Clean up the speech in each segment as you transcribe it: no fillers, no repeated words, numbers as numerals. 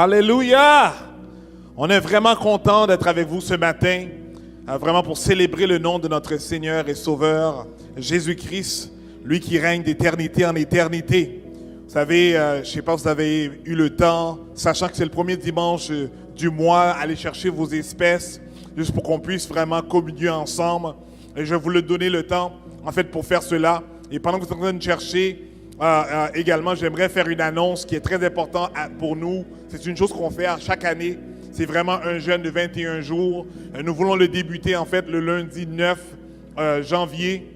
Alléluia! On est vraiment content d'être avec vous ce matin, vraiment pour célébrer le nom de notre Seigneur et Sauveur, Jésus-Christ, lui qui règne d'éternité en éternité. Vous savez, je ne sais pas si vous avez eu le temps, sachant que c'est le premier dimanche du mois, aller chercher vos espèces, juste pour qu'on puisse vraiment communier ensemble. Et je vais vous donner le temps, en fait, pour faire cela. Et pendant que vous êtes en train de chercher, également, j'aimerais faire une annonce qui est très importante pour nous. C'est une chose qu'on fait à chaque année. C'est vraiment un jeûne de 21 jours. Nous voulons le débuter, en fait, le lundi 9 janvier,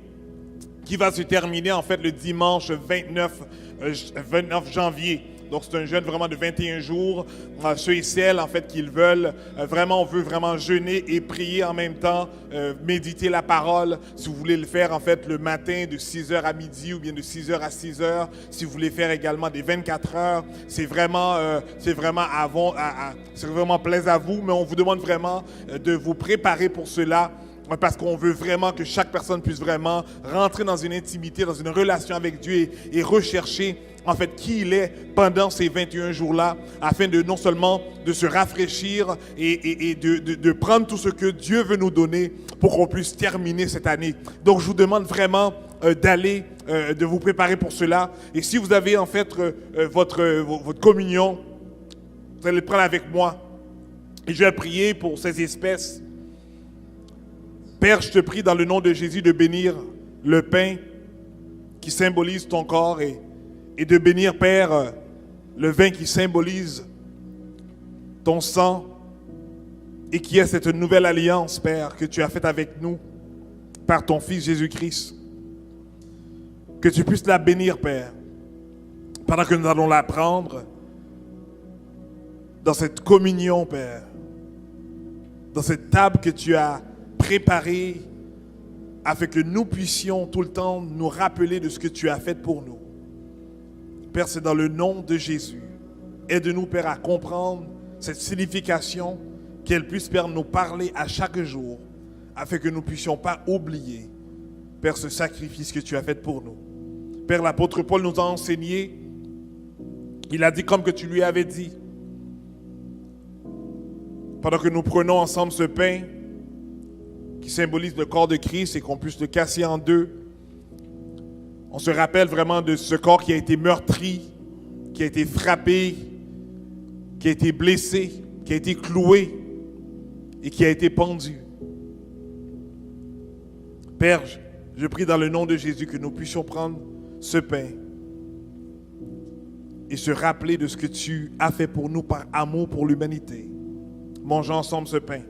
qui va se terminer, en fait, le dimanche 29 janvier. Donc, c'est un jeûne vraiment de 21 jours. Ceux et celles, en fait, qui le veulent, vraiment, on veut vraiment jeûner et prier en même temps, méditer la parole. Si vous voulez le faire, en fait, le matin de 6h à midi ou bien de 6h à 6h. Si vous voulez faire également des 24 heures, c'est vraiment plaise à vous, mais on vous demande vraiment de vous préparer pour cela. Parce qu'on veut vraiment que chaque personne puisse vraiment rentrer dans une intimité, dans une relation avec Dieu et rechercher en fait qui il est pendant ces 21 jours-là, afin de non seulement de se rafraîchir et de prendre tout ce que Dieu veut nous donner pour qu'on puisse terminer cette année. Donc je vous demande vraiment de vous préparer pour cela. Et si vous avez en fait votre communion, vous allez le prendre avec moi. Et je vais prier pour ces espèces. Père, je te prie dans le nom de Jésus de bénir le pain qui symbolise ton corps et de bénir, Père, le vin qui symbolise ton sang et qui est cette nouvelle alliance, Père, que tu as faite avec nous par ton Fils Jésus-Christ. Que tu puisses la bénir, Père, pendant que nous allons la prendre dans cette communion, Père, dans cette table que tu as préparée afin que nous puissions tout le temps nous rappeler de ce que tu as fait pour nous. Père, c'est dans le nom de Jésus. Aide-nous, Père, à comprendre cette signification, qu'elle puisse, Père, nous parler à chaque jour, afin que nous ne puissions pas oublier, Père, ce sacrifice que tu as fait pour nous. Père, l'apôtre Paul nous a enseigné, il a dit comme que tu lui avais dit, pendant que nous prenons ensemble ce pain, qui symbolise le corps de Christ et qu'on puisse le casser en deux. On se rappelle vraiment de ce corps qui a été meurtri, qui a été frappé, qui a été blessé, qui a été cloué et qui a été pendu. Père, je prie dans le nom de Jésus que nous puissions prendre ce pain et se rappeler de ce que tu as fait pour nous par amour pour l'humanité. Mangeons ensemble ce pain.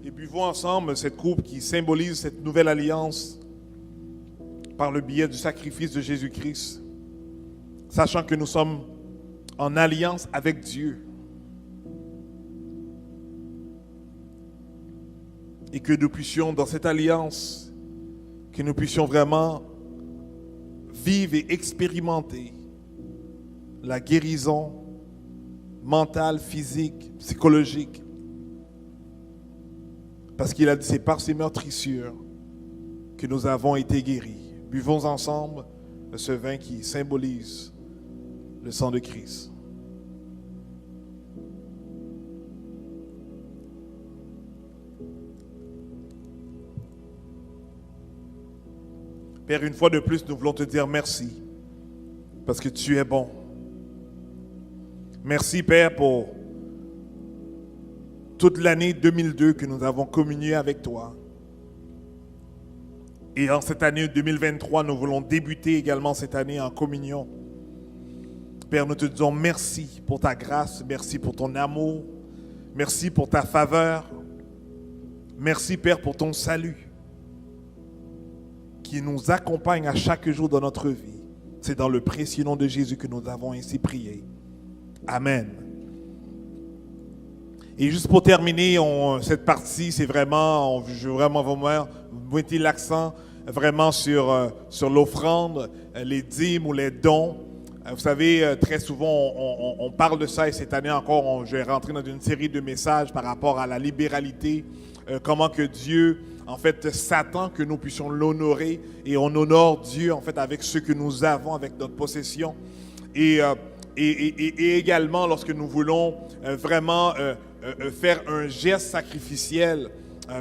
Et buvons ensemble cette coupe qui symbolise cette nouvelle alliance par le biais du sacrifice de Jésus-Christ, sachant que nous sommes en alliance avec Dieu et que nous puissions, dans cette alliance, que nous puissions vraiment vivre et expérimenter la guérison mentale, physique, psychologique. Parce qu'il a dit, c'est par ces meurtrissures que nous avons été guéris. Buvons ensemble ce vin qui symbolise le sang de Christ. Père, une fois de plus, nous voulons te dire merci, parce que tu es bon. Merci, Père, pour toute l'année 2002 que nous avons communié avec toi. Et en cette année 2023, nous voulons débuter également cette année en communion. Père, nous te disons merci pour ta grâce, merci pour ton amour, merci pour ta faveur, merci, Père, pour ton salut qui nous accompagne à chaque jour de notre vie. C'est dans le précieux nom de Jésus que nous avons ainsi prié. Amen. Et juste pour terminer, cette partie, c'est vraiment, je veux vraiment mettre l'accent vraiment sur l'offrande, les dîmes ou les dons. Vous savez, très souvent, on parle de ça et cette année encore, je vais rentrer dans une série de messages par rapport à la libéralité, comment que Dieu, en fait, s'attend que nous puissions l'honorer et on honore Dieu, en fait, avec ce que nous avons, avec notre possession. Et également, lorsque nous voulons vraiment faire un geste sacrificiel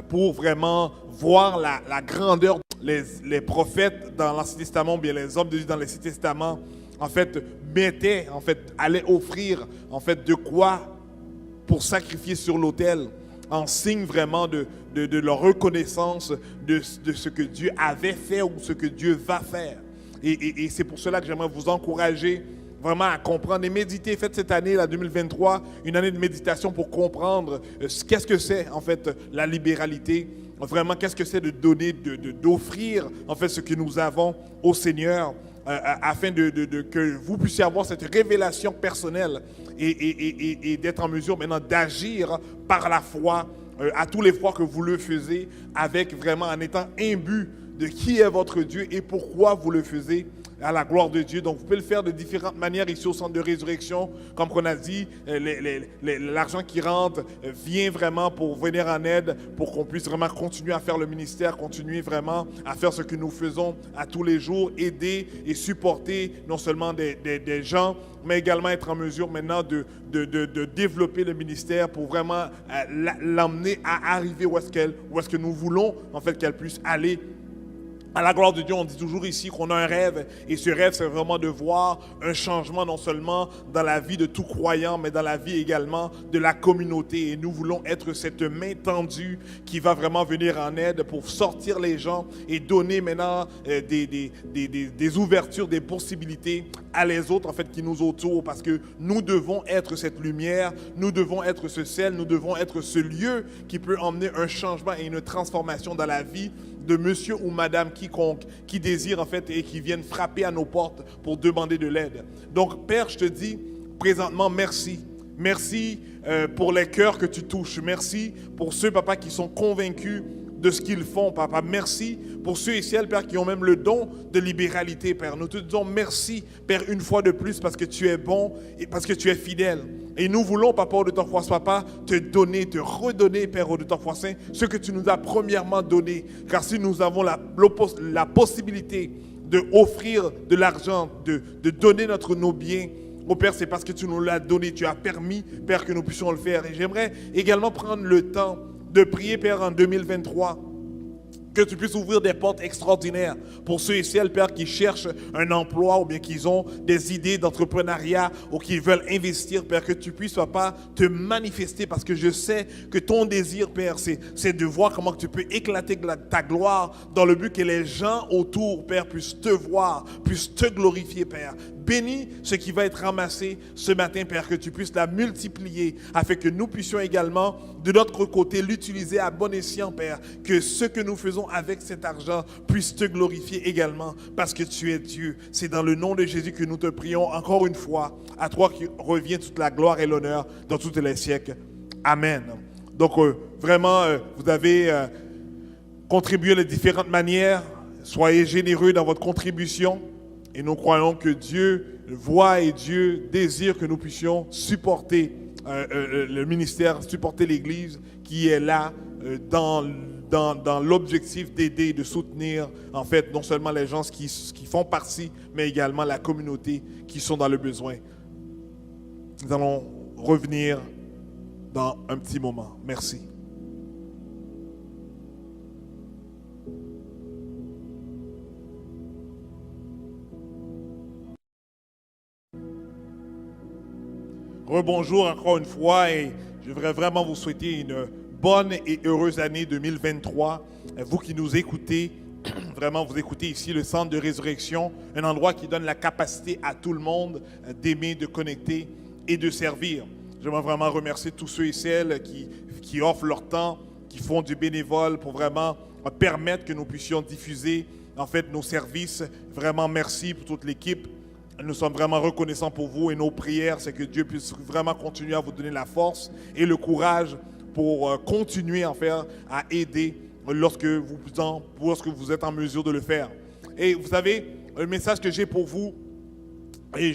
pour vraiment voir la grandeur, les prophètes dans l'Ancien Testament, bien les hommes de Dieu dans l'Ancien Testament, en fait, allaient offrir, en fait, de quoi pour sacrifier sur l'autel, en signe vraiment de leur reconnaissance de ce que Dieu avait fait ou ce que Dieu va faire. Et c'est pour cela que j'aimerais vous encourager vraiment à comprendre et méditer. Faites cette année, la 2023, une année de méditation pour comprendre qu'est-ce que c'est, en fait, la libéralité. Vraiment, qu'est-ce que c'est de donner, d'offrir, en fait, ce que nous avons au Seigneur, afin que vous puissiez avoir cette révélation personnelle et d'être en mesure maintenant d'agir par la foi à tous les fois que vous le faisiez, avec vraiment en étant imbu de qui est votre Dieu et pourquoi vous le faisiez à la gloire de Dieu. Donc vous pouvez le faire de différentes manières ici au centre de résurrection. Comme on a dit, l'argent qui rentre vient vraiment pour venir en aide, pour qu'on puisse vraiment continuer à faire le ministère, continuer vraiment à faire ce que nous faisons à tous les jours, aider et supporter non seulement des gens, mais également être en mesure maintenant de développer le ministère pour vraiment l'emmener à arriver où est-ce que nous voulons en fait qu'elle puisse aller. À la gloire de Dieu, on dit toujours ici qu'on a un rêve, et ce rêve, c'est vraiment de voir un changement non seulement dans la vie de tout croyant, mais dans la vie également de la communauté. Et nous voulons être cette main tendue qui va vraiment venir en aide pour sortir les gens et donner maintenant des ouvertures, des possibilités à les autres en fait qui nous entourent, parce que nous devons être cette lumière, nous devons être ce sel, nous devons être ce lieu qui peut emmener un changement et une transformation dans la vie de monsieur ou madame quiconque qui désire en fait et qui viennent frapper à nos portes pour demander de l'aide. Donc Père, je te dis présentement merci. Merci pour les cœurs que tu touches. Merci pour ceux, papa, qui sont convaincus de ce qu'ils font, papa. Merci pour ceux et celles, Père, qui ont même le don de libéralité, Père. Nous te disons merci, Père, une fois de plus, parce que tu es bon et parce que tu es fidèle. Et nous voulons, papa, au de ton foi, papa, te donner, te redonner, Père, au de ton foi saint, ce que tu nous as premièrement donné. Car si nous avons la possibilité d'offrir de l'argent, de donner nos biens, oh Père, c'est parce que tu nous l'as donné, tu as permis, Père, que nous puissions le faire. Et j'aimerais également prendre le temps de prier, Père, en 2023, que tu puisses ouvrir des portes extraordinaires pour ceux et celles, Père, qui cherchent un emploi ou bien qui ont des idées d'entrepreneuriat ou qui veulent investir, Père, que tu puisses, papa, te manifester, parce que je sais que ton désir, Père, c'est de voir comment tu peux éclater ta gloire dans le but que les gens autour, Père, puissent te voir, puissent te glorifier, Père. Bénis ce qui va être ramassé ce matin, Père, que tu puisses la multiplier afin que nous puissions également, de notre côté, l'utiliser à bon escient, Père. Que ce que nous faisons avec cet argent puisse te glorifier également, parce que tu es Dieu. C'est dans le nom de Jésus que nous te prions encore une fois. À toi qui revient toute la gloire et l'honneur dans tous les siècles. Amen. Donc, vraiment, vous avez contribué de différentes manières. Soyez généreux dans votre contribution. Et nous croyons que Dieu voit et Dieu désire que nous puissions supporter le ministère, supporter l'Église qui est là dans l'objectif d'aider, de soutenir en fait non seulement les gens qui font partie, mais également la communauté qui sont dans le besoin. Nous allons revenir dans un petit moment. Merci. Rebonjour encore une fois, et je voudrais vraiment vous souhaiter une bonne et heureuse année 2023. Vous qui nous écoutez, vraiment vous écoutez ici le centre de résurrection, un endroit qui donne la capacité à tout le monde d'aimer, de connecter et de servir. J'aimerais vraiment remercier tous ceux et celles qui offrent leur temps, qui font du bénévole pour vraiment permettre que nous puissions diffuser en fait nos services. Vraiment merci pour toute l'équipe. Nous sommes vraiment reconnaissants pour vous, et nos prières, c'est que Dieu puisse vraiment continuer à vous donner la force et le courage pour continuer en faire, à aider lorsque vous êtes en mesure de le faire. Et vous savez, le message que j'ai pour vous, Et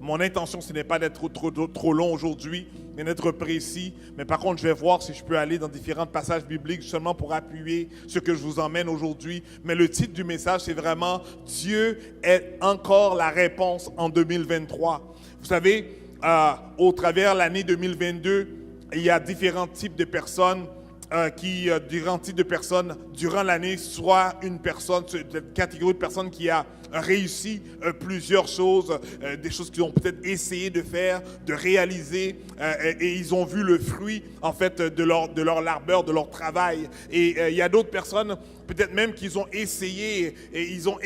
mon intention, ce n'est pas d'être trop long aujourd'hui, mais d'être précis. Mais par contre, je vais voir si je peux aller dans différents passages bibliques seulement pour appuyer ce que je vous emmène aujourd'hui. Mais le titre du message, c'est vraiment « Dieu est encore la réponse en 2023 ». Vous savez, au travers de l'année 2022, il y a différents types de personnes durant l'année, soit une personne, cette catégorie de personnes qui a réussi plusieurs choses, des choses qu'ils ont peut-être essayé de faire, de réaliser, et ils ont vu le fruit en fait de leur labeur, de leur travail. Et il y a d'autres personnes, peut-être même qu'ils ont essayé, et ils ont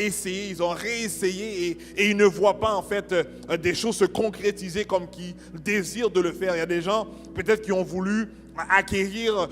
réessayé, et ils ne voient pas en fait des choses se concrétiser comme qu'ils désirent de le faire. Il y a des gens peut-être qui ont voulu acquérir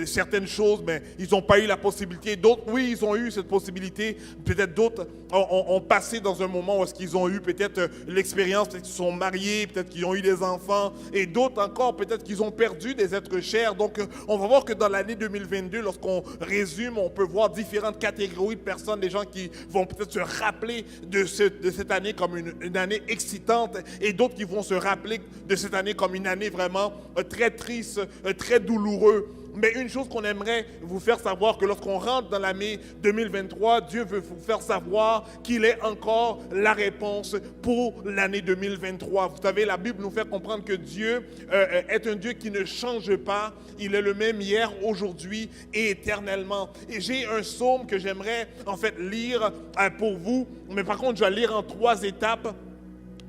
certaines choses, mais ils n'ont pas eu la possibilité. D'autres, oui, ils ont eu cette possibilité. Peut-être d'autres ont passé dans un moment où est-ce qu'ils ont eu peut-être l'expérience, peut-être qu'ils sont mariés, peut-être qu'ils ont eu des enfants, et d'autres encore, peut-être qu'ils ont perdu des êtres chers. Donc, on va voir que dans l'année 2022, lorsqu'on résume, on peut voir différentes catégories de personnes, des gens qui vont peut-être se rappeler de cette année comme une année excitante, et d'autres qui vont se rappeler de cette année comme une année vraiment très triste, très douloureux. Mais une chose qu'on aimerait vous faire savoir, que lorsqu'on rentre dans l'année 2023, Dieu veut vous faire savoir qu'il est encore la réponse pour l'année 2023. Vous savez, la Bible nous fait comprendre que Dieu est un Dieu qui ne change pas. Il est le même hier, aujourd'hui et éternellement. Et j'ai un psaume que j'aimerais en fait lire pour vous, mais par contre, je vais lire en 3 étapes.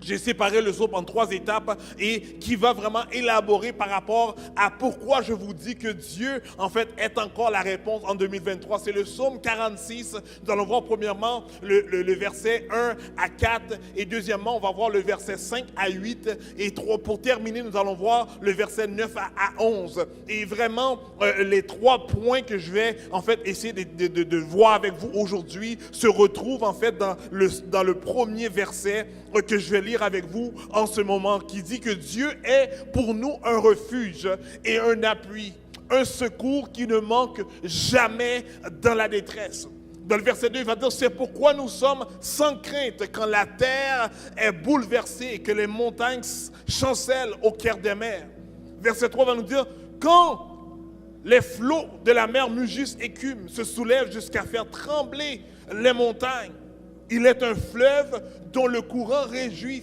J'ai séparé le psaume en 3 étapes et qui va vraiment élaborer par rapport à pourquoi je vous dis que Dieu, en fait, est encore la réponse en 2023. C'est le psaume 46. Nous allons voir premièrement le verset 1 à 4 et deuxièmement, on va voir le verset 5 à 8 et pour terminer, nous allons voir le verset 9 à 11. Et vraiment, les 3 points que je vais, en fait, essayer de voir avec vous aujourd'hui se retrouvent, en fait, dans le premier verset que je vais lire avec vous en ce moment, qui dit que Dieu est pour nous un refuge et un appui, un secours qui ne manque jamais dans la détresse. Dans le verset 2, il va dire, c'est pourquoi nous sommes sans crainte quand la terre est bouleversée et que les montagnes chancellent au cœur des mers. Verset 3 va nous dire, quand les flots de la mer mugissent, écument, se soulèvent jusqu'à faire trembler les montagnes. Il est un fleuve dont le courant réjouit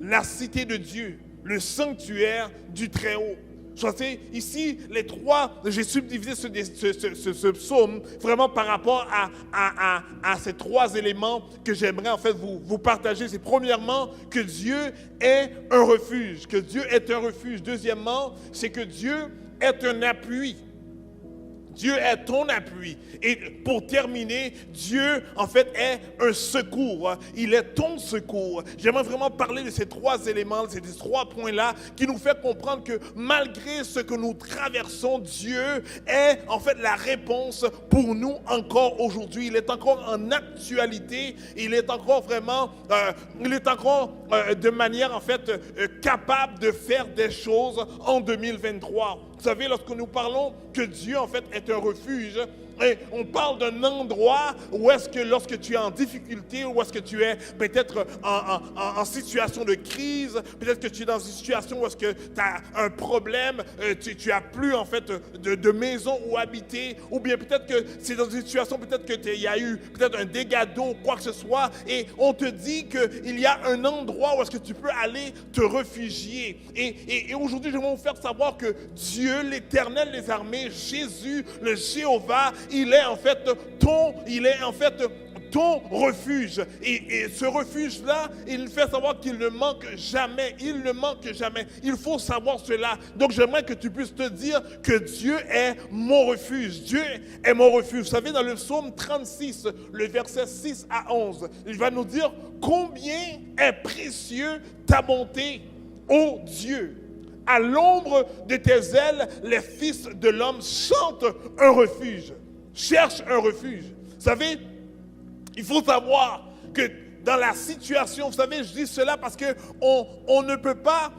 la cité de Dieu, le sanctuaire du Très-Haut. Voyez, ici, les 3, j'ai subdivisé ce psaume vraiment par rapport à ces 3 éléments que j'aimerais en fait vous partager. C'est premièrement que Dieu est un refuge, que Dieu est un refuge. Deuxièmement, c'est que Dieu est un appui. Dieu est ton appui. Et pour terminer, Dieu, en fait, est un secours. Il est ton secours. J'aimerais vraiment parler de ces 3 éléments, de ces 3 points-là, qui nous fait comprendre que malgré ce que nous traversons, Dieu est, en fait, la réponse pour nous encore aujourd'hui. Il est encore en actualité. Il est encore vraiment, de manière, en fait, capable de faire des choses en 2023. Vous savez, lorsque nous parlons que Dieu, en fait, est un refuge, et on parle d'un endroit où est-ce que lorsque tu es en difficulté, où est-ce que tu es peut-être en situation de crise, peut-être que tu es dans une situation où est-ce que tu as un problème, tu n'as plus en fait de maison où habiter, ou bien peut-être que c'est dans une situation, peut-être qu'il y a eu peut-être un dégât d'eau, quoi que ce soit, et on te dit qu'il y a un endroit où est-ce que tu peux aller te réfugier. Et aujourd'hui, je vais vous faire savoir que Dieu, l'Éternel des armées, Jésus, le Jéhovah, il est en fait ton refuge. Et ce refuge-là, il fait savoir qu'il ne manque jamais. Il ne manque jamais. Il faut savoir cela. Donc j'aimerais que tu puisses te dire que Dieu est mon refuge. Dieu est mon refuge. Vous savez, dans le psaume 36, le verset 6 à 11, il va nous dire combien est précieux ta bonté, ô Dieu. À l'ombre de tes ailes, les fils de l'homme chantent un refuge, cherchent un refuge. Vous savez, il faut savoir que dans la situation, vous savez, je dis cela parce qu'on ne peut pas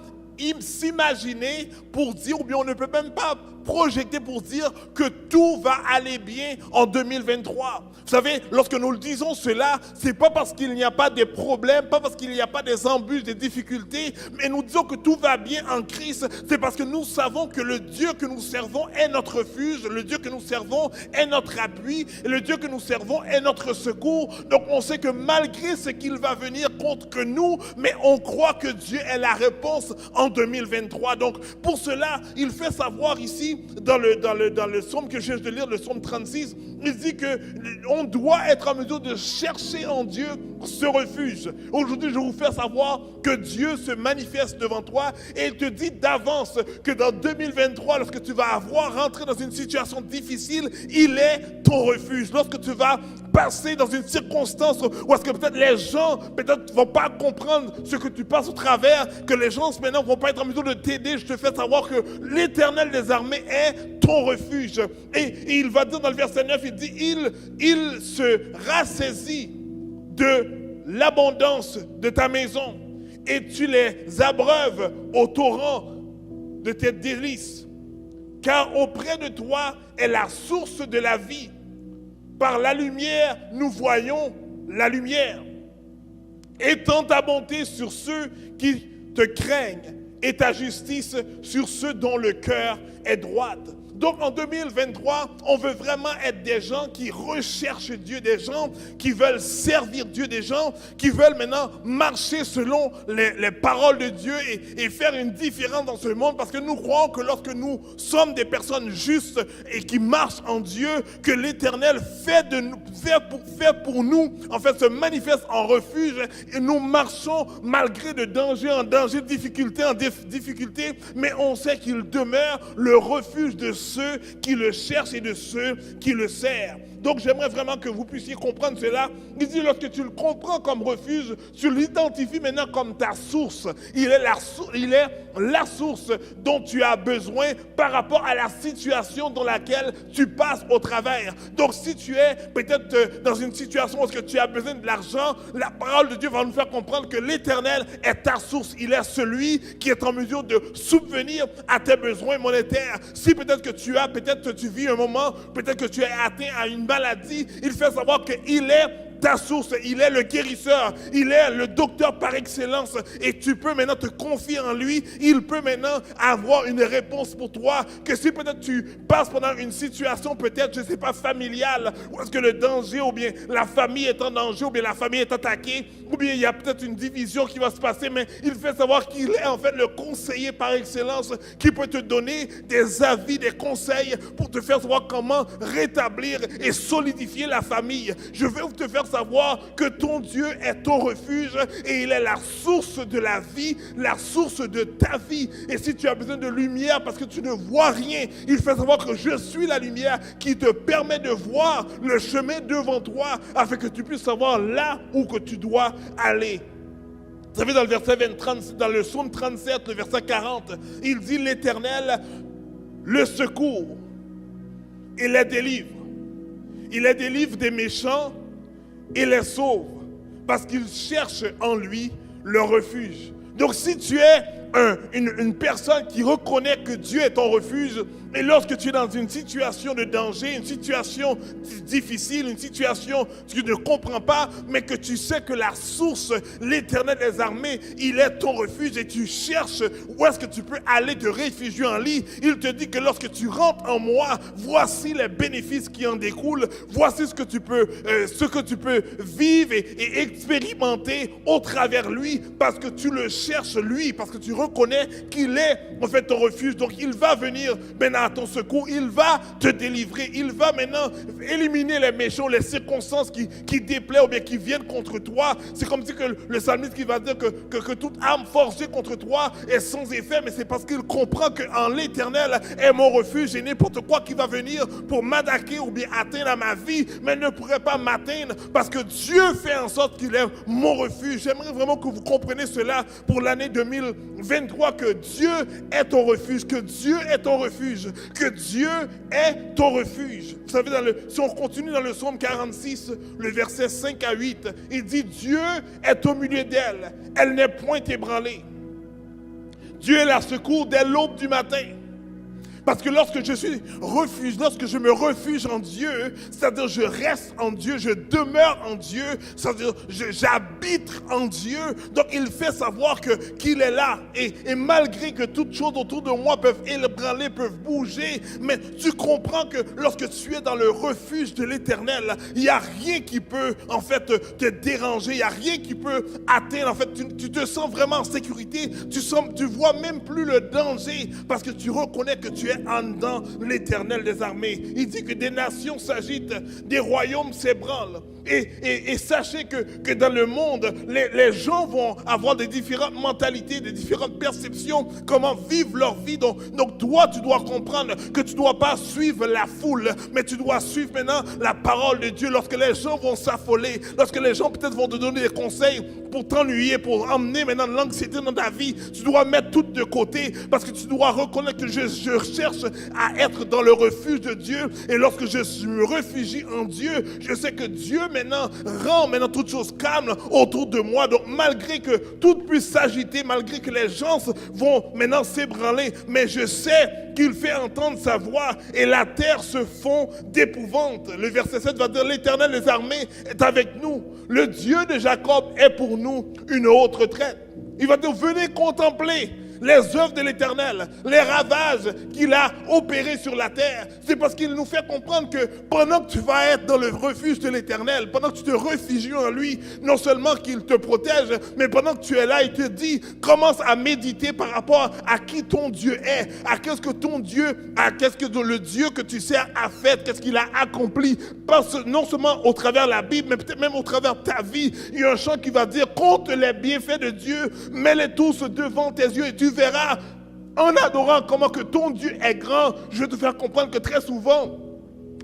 s'imaginer pour dire, ou bien on ne peut même pas projeter pour dire que tout va aller bien en 2023. Vous savez, lorsque nous le disons cela, c'est pas parce qu'il n'y a pas de problèmes, pas parce qu'il n'y a pas des embûches, des difficultés, mais nous disons que tout va bien en Christ. C'est parce que nous savons que le Dieu que nous servons est notre refuge, le Dieu que nous servons est notre appui, et le Dieu que nous servons est notre secours. Donc on sait que malgré ce qu'il va venir contre nous, mais on croit que Dieu est la réponse en 2023. Donc pour cela, il fait savoir ici, dans le psaume que je viens de lire, le psaume 36, il dit qu'on doit être en mesure de chercher en Dieu ce refuge. Aujourd'hui, je vous fais savoir que Dieu se manifeste devant toi et il te dit d'avance que dans 2023, lorsque tu vas rentrer dans une situation difficile, il est ton refuge. Lorsque tu vas passer dans une circonstance où est-ce que peut-être les gens ne vont pas comprendre ce que tu passes au travers, que les gens maintenant ne vont pas être en mesure de t'aider, je te fais savoir que l'Éternel des armées est ton refuge. Et il va dire dans le verset 9, il dit, il se rassaisit de l'abondance de ta maison et tu les abreuves au torrent de tes délices. Car auprès de toi est la source de la vie. Par la lumière, nous voyons la lumière. Étends ta bonté sur ceux qui te craignent et ta justice sur ceux dont le cœur est droit. Donc en 2023, on veut vraiment être des gens qui recherchent Dieu, des gens qui veulent servir Dieu, des gens qui veulent maintenant marcher selon les paroles de Dieu et faire une différence dans ce monde, parce que nous croyons que lorsque nous sommes des personnes justes et qui marchent en Dieu, que l'Éternel fait pour nous, en fait, se manifeste en refuge et nous marchons malgré de danger en danger, de difficulté en difficulté, mais on sait qu'il demeure le refuge de ceux qui le cherchent et de ceux qui le servent. Donc j'aimerais vraiment que vous puissiez comprendre cela. Il dit, lorsque tu le comprends comme refuge, tu l'identifies maintenant comme ta source. Il est la source dont tu as besoin par rapport à la situation dans laquelle tu passes au travers. Donc si tu es peut-être dans une situation où tu as besoin de l'argent, la parole de Dieu va nous faire comprendre que l'Éternel est ta source. Il est celui qui est en mesure de subvenir à tes besoins monétaires. Si peut-être que tu vis un moment, peut-être que tu es atteint à une maladie, il fait savoir qu'il est ta source, il est le guérisseur, il est le docteur par excellence et tu peux maintenant te confier en lui, il peut maintenant avoir une réponse pour toi, que si peut-être tu passes pendant une situation peut-être, je ne sais pas, familiale, ou est-ce que le danger ou bien la famille est en danger ou bien la famille est attaquée, ou bien il y a peut-être une division qui va se passer, mais il fait savoir qu'il est en fait le conseiller par excellence qui peut te donner des avis, des conseils pour te faire savoir comment rétablir et solidifier la famille. Je vais te faire savoir que ton Dieu est ton refuge et il est la source de la vie, la source de ta vie. Et si tu as besoin de lumière parce que tu ne vois rien, il fait savoir que je suis la lumière qui te permet de voir le chemin devant toi afin que tu puisses savoir là où que tu dois aller. Vous savez, dans le verset 30, dans le psaume 37, le verset 40, il dit, l'Éternel le secours et les délivre. Il les délivre des méchants et les sauve, parce qu'ils cherchent en lui le refuge. Donc si tu es une personne qui reconnaît que Dieu est ton refuge, et lorsque tu es dans une situation de danger, une situation difficile, une situation que tu ne comprends pas, mais que tu sais que la source, l'Éternel des armées, il est ton refuge et tu cherches où est-ce que tu peux aller te réfugier en lui, il te dit que lorsque tu rentres en moi, voici les bénéfices qui en découlent, voici ce que tu peux vivre et expérimenter au travers lui, parce que tu le cherches lui, parce que tu reconnais qu'il est en fait ton refuge. Donc il va venir maintenant à ton secours, il va te délivrer, il va maintenant éliminer les méchants, les circonstances qui déplaient ou bien qui viennent contre toi. C'est comme si que le psalmiste qui va dire que toute arme forgée contre toi est sans effet, mais c'est parce qu'il comprend qu'en l'Éternel est mon refuge et n'importe quoi qui va venir pour m'attaquer ou bien atteindre à ma vie, mais ne pourrait pas m'atteindre parce que Dieu fait en sorte qu'il est mon refuge. J'aimerais vraiment que vous compreniez cela pour l'année 2023, que Dieu est ton refuge, que Dieu est ton refuge, que Dieu est ton refuge. Vous savez, si on continue dans le psaume 46, le verset 5 à 8, il dit, Dieu est au milieu d'elle, elle n'est point ébranlée. Dieu est la secours dès l'aube du matin. Parce que lorsque je me refuge en Dieu, c'est-à-dire je reste en Dieu, je demeure en Dieu, c'est-à-dire j'habite en Dieu. Donc il fait savoir qu'il est là. Et malgré que toutes choses autour de moi peuvent ébranler, peuvent bouger, mais tu comprends que lorsque tu es dans le refuge de l'Éternel, il n'y a rien qui peut en fait te déranger, il n'y a rien qui peut atteindre. En fait, tu te sens vraiment en sécurité, tu vois même plus le danger parce que tu reconnais que tu es en dedans l'Éternel des armées. Il dit que des nations s'agitent, des royaumes s'ébranlent. Et sachez que dans le monde, les gens vont avoir des différentes mentalités, des différentes perceptions, comment vivre leur vie. Donc toi, tu dois comprendre que tu ne dois pas suivre la foule, mais tu dois suivre maintenant la parole de Dieu. Lorsque les gens vont s'affoler, lorsque les gens peut-être vont te donner des conseils pour t'ennuyer, pour emmener maintenant l'anxiété dans ta vie, tu dois mettre tout de côté parce que tu dois reconnaître que je cherche à être dans le refuge de Dieu. Et lorsque je me réfugie en Dieu, je sais que Dieu maintenant rend toutes choses calmes autour de moi. Donc malgré que tout puisse s'agiter, malgré que les gens vont maintenant s'ébranler, mais je sais qu'il fait entendre sa voix et la terre se fond d'épouvante. Le verset 7 va dire: l'Éternel des armées est avec nous. Le Dieu de Jacob est pour nous une haute retraite. Il va dire: venez contempler les œuvres de l'Éternel, les ravages qu'il a opérés sur la terre. C'est parce qu'il nous fait comprendre que pendant que tu vas être dans le refuge de l'Éternel, pendant que tu te réfugies en lui, non seulement qu'il te protège, mais pendant que tu es là, il te dit, commence à méditer par rapport à qui ton Dieu est, à qu'est-ce que ton Dieu, à qu'est-ce que le Dieu que tu sers a fait, qu'est-ce qu'il a accompli, non seulement au travers de la Bible, mais peut-être même au travers de ta vie. Il y a un chant qui va dire, compte les bienfaits de Dieu, mets-les tous devant tes yeux et tu verras, en adorant comment que ton Dieu est grand. Je vais te faire comprendre que très souvent,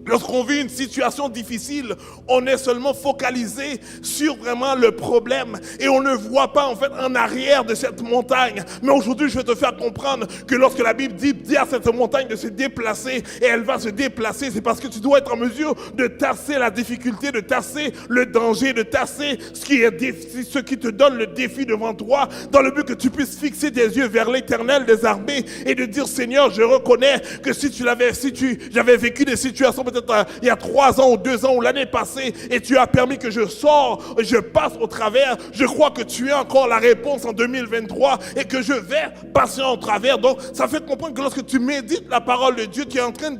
lorsqu'on vit une situation difficile, on est seulement focalisé sur vraiment le problème et on ne voit pas en fait en arrière de cette montagne. Mais aujourd'hui, je vais te faire comprendre que lorsque la Bible dit à cette montagne de se déplacer et elle va se déplacer, c'est parce que tu dois être en mesure de tasser la difficulté, de tasser le danger, de tasser ce qui te donne le défi devant toi, dans le but que tu puisses fixer tes yeux vers l'Éternel des armées et de dire, Seigneur, je reconnais que j'avais vécu des situations peut-être il y a 3 ans ou 2 ans ou l'année passée et tu as permis que je passe au travers, je crois que tu es encore la réponse en 2023 et que je vais passer au travers. Donc ça fait comprendre que lorsque tu médites la parole de Dieu, tu es en train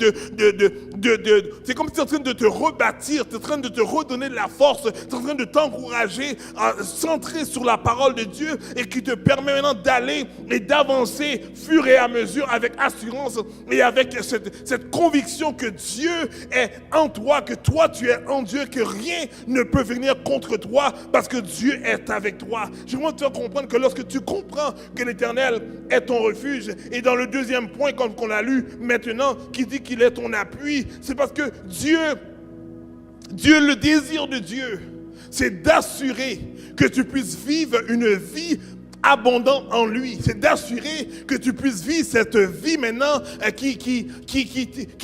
c'est comme si tu es en train de te rebâtir, tu es en train de te redonner de la force, tu es en train de t'encourager à centrer sur la parole de Dieu et qui te permet maintenant d'aller et d'avancer fur et à mesure avec assurance et avec cette conviction que Dieu est en toi, que toi tu es en Dieu, que rien ne peut venir contre toi parce que Dieu est avec toi. Je veux te faire comprendre que lorsque tu comprends que l'Éternel est ton refuge, et dans le deuxième point comme qu'on a lu maintenant, qui dit qu'il est ton appui, c'est parce que Dieu, le désir de Dieu, c'est d'assurer que tu puisses vivre une vie abondant en lui. C'est d'assurer que tu puisses vivre cette vie maintenant qui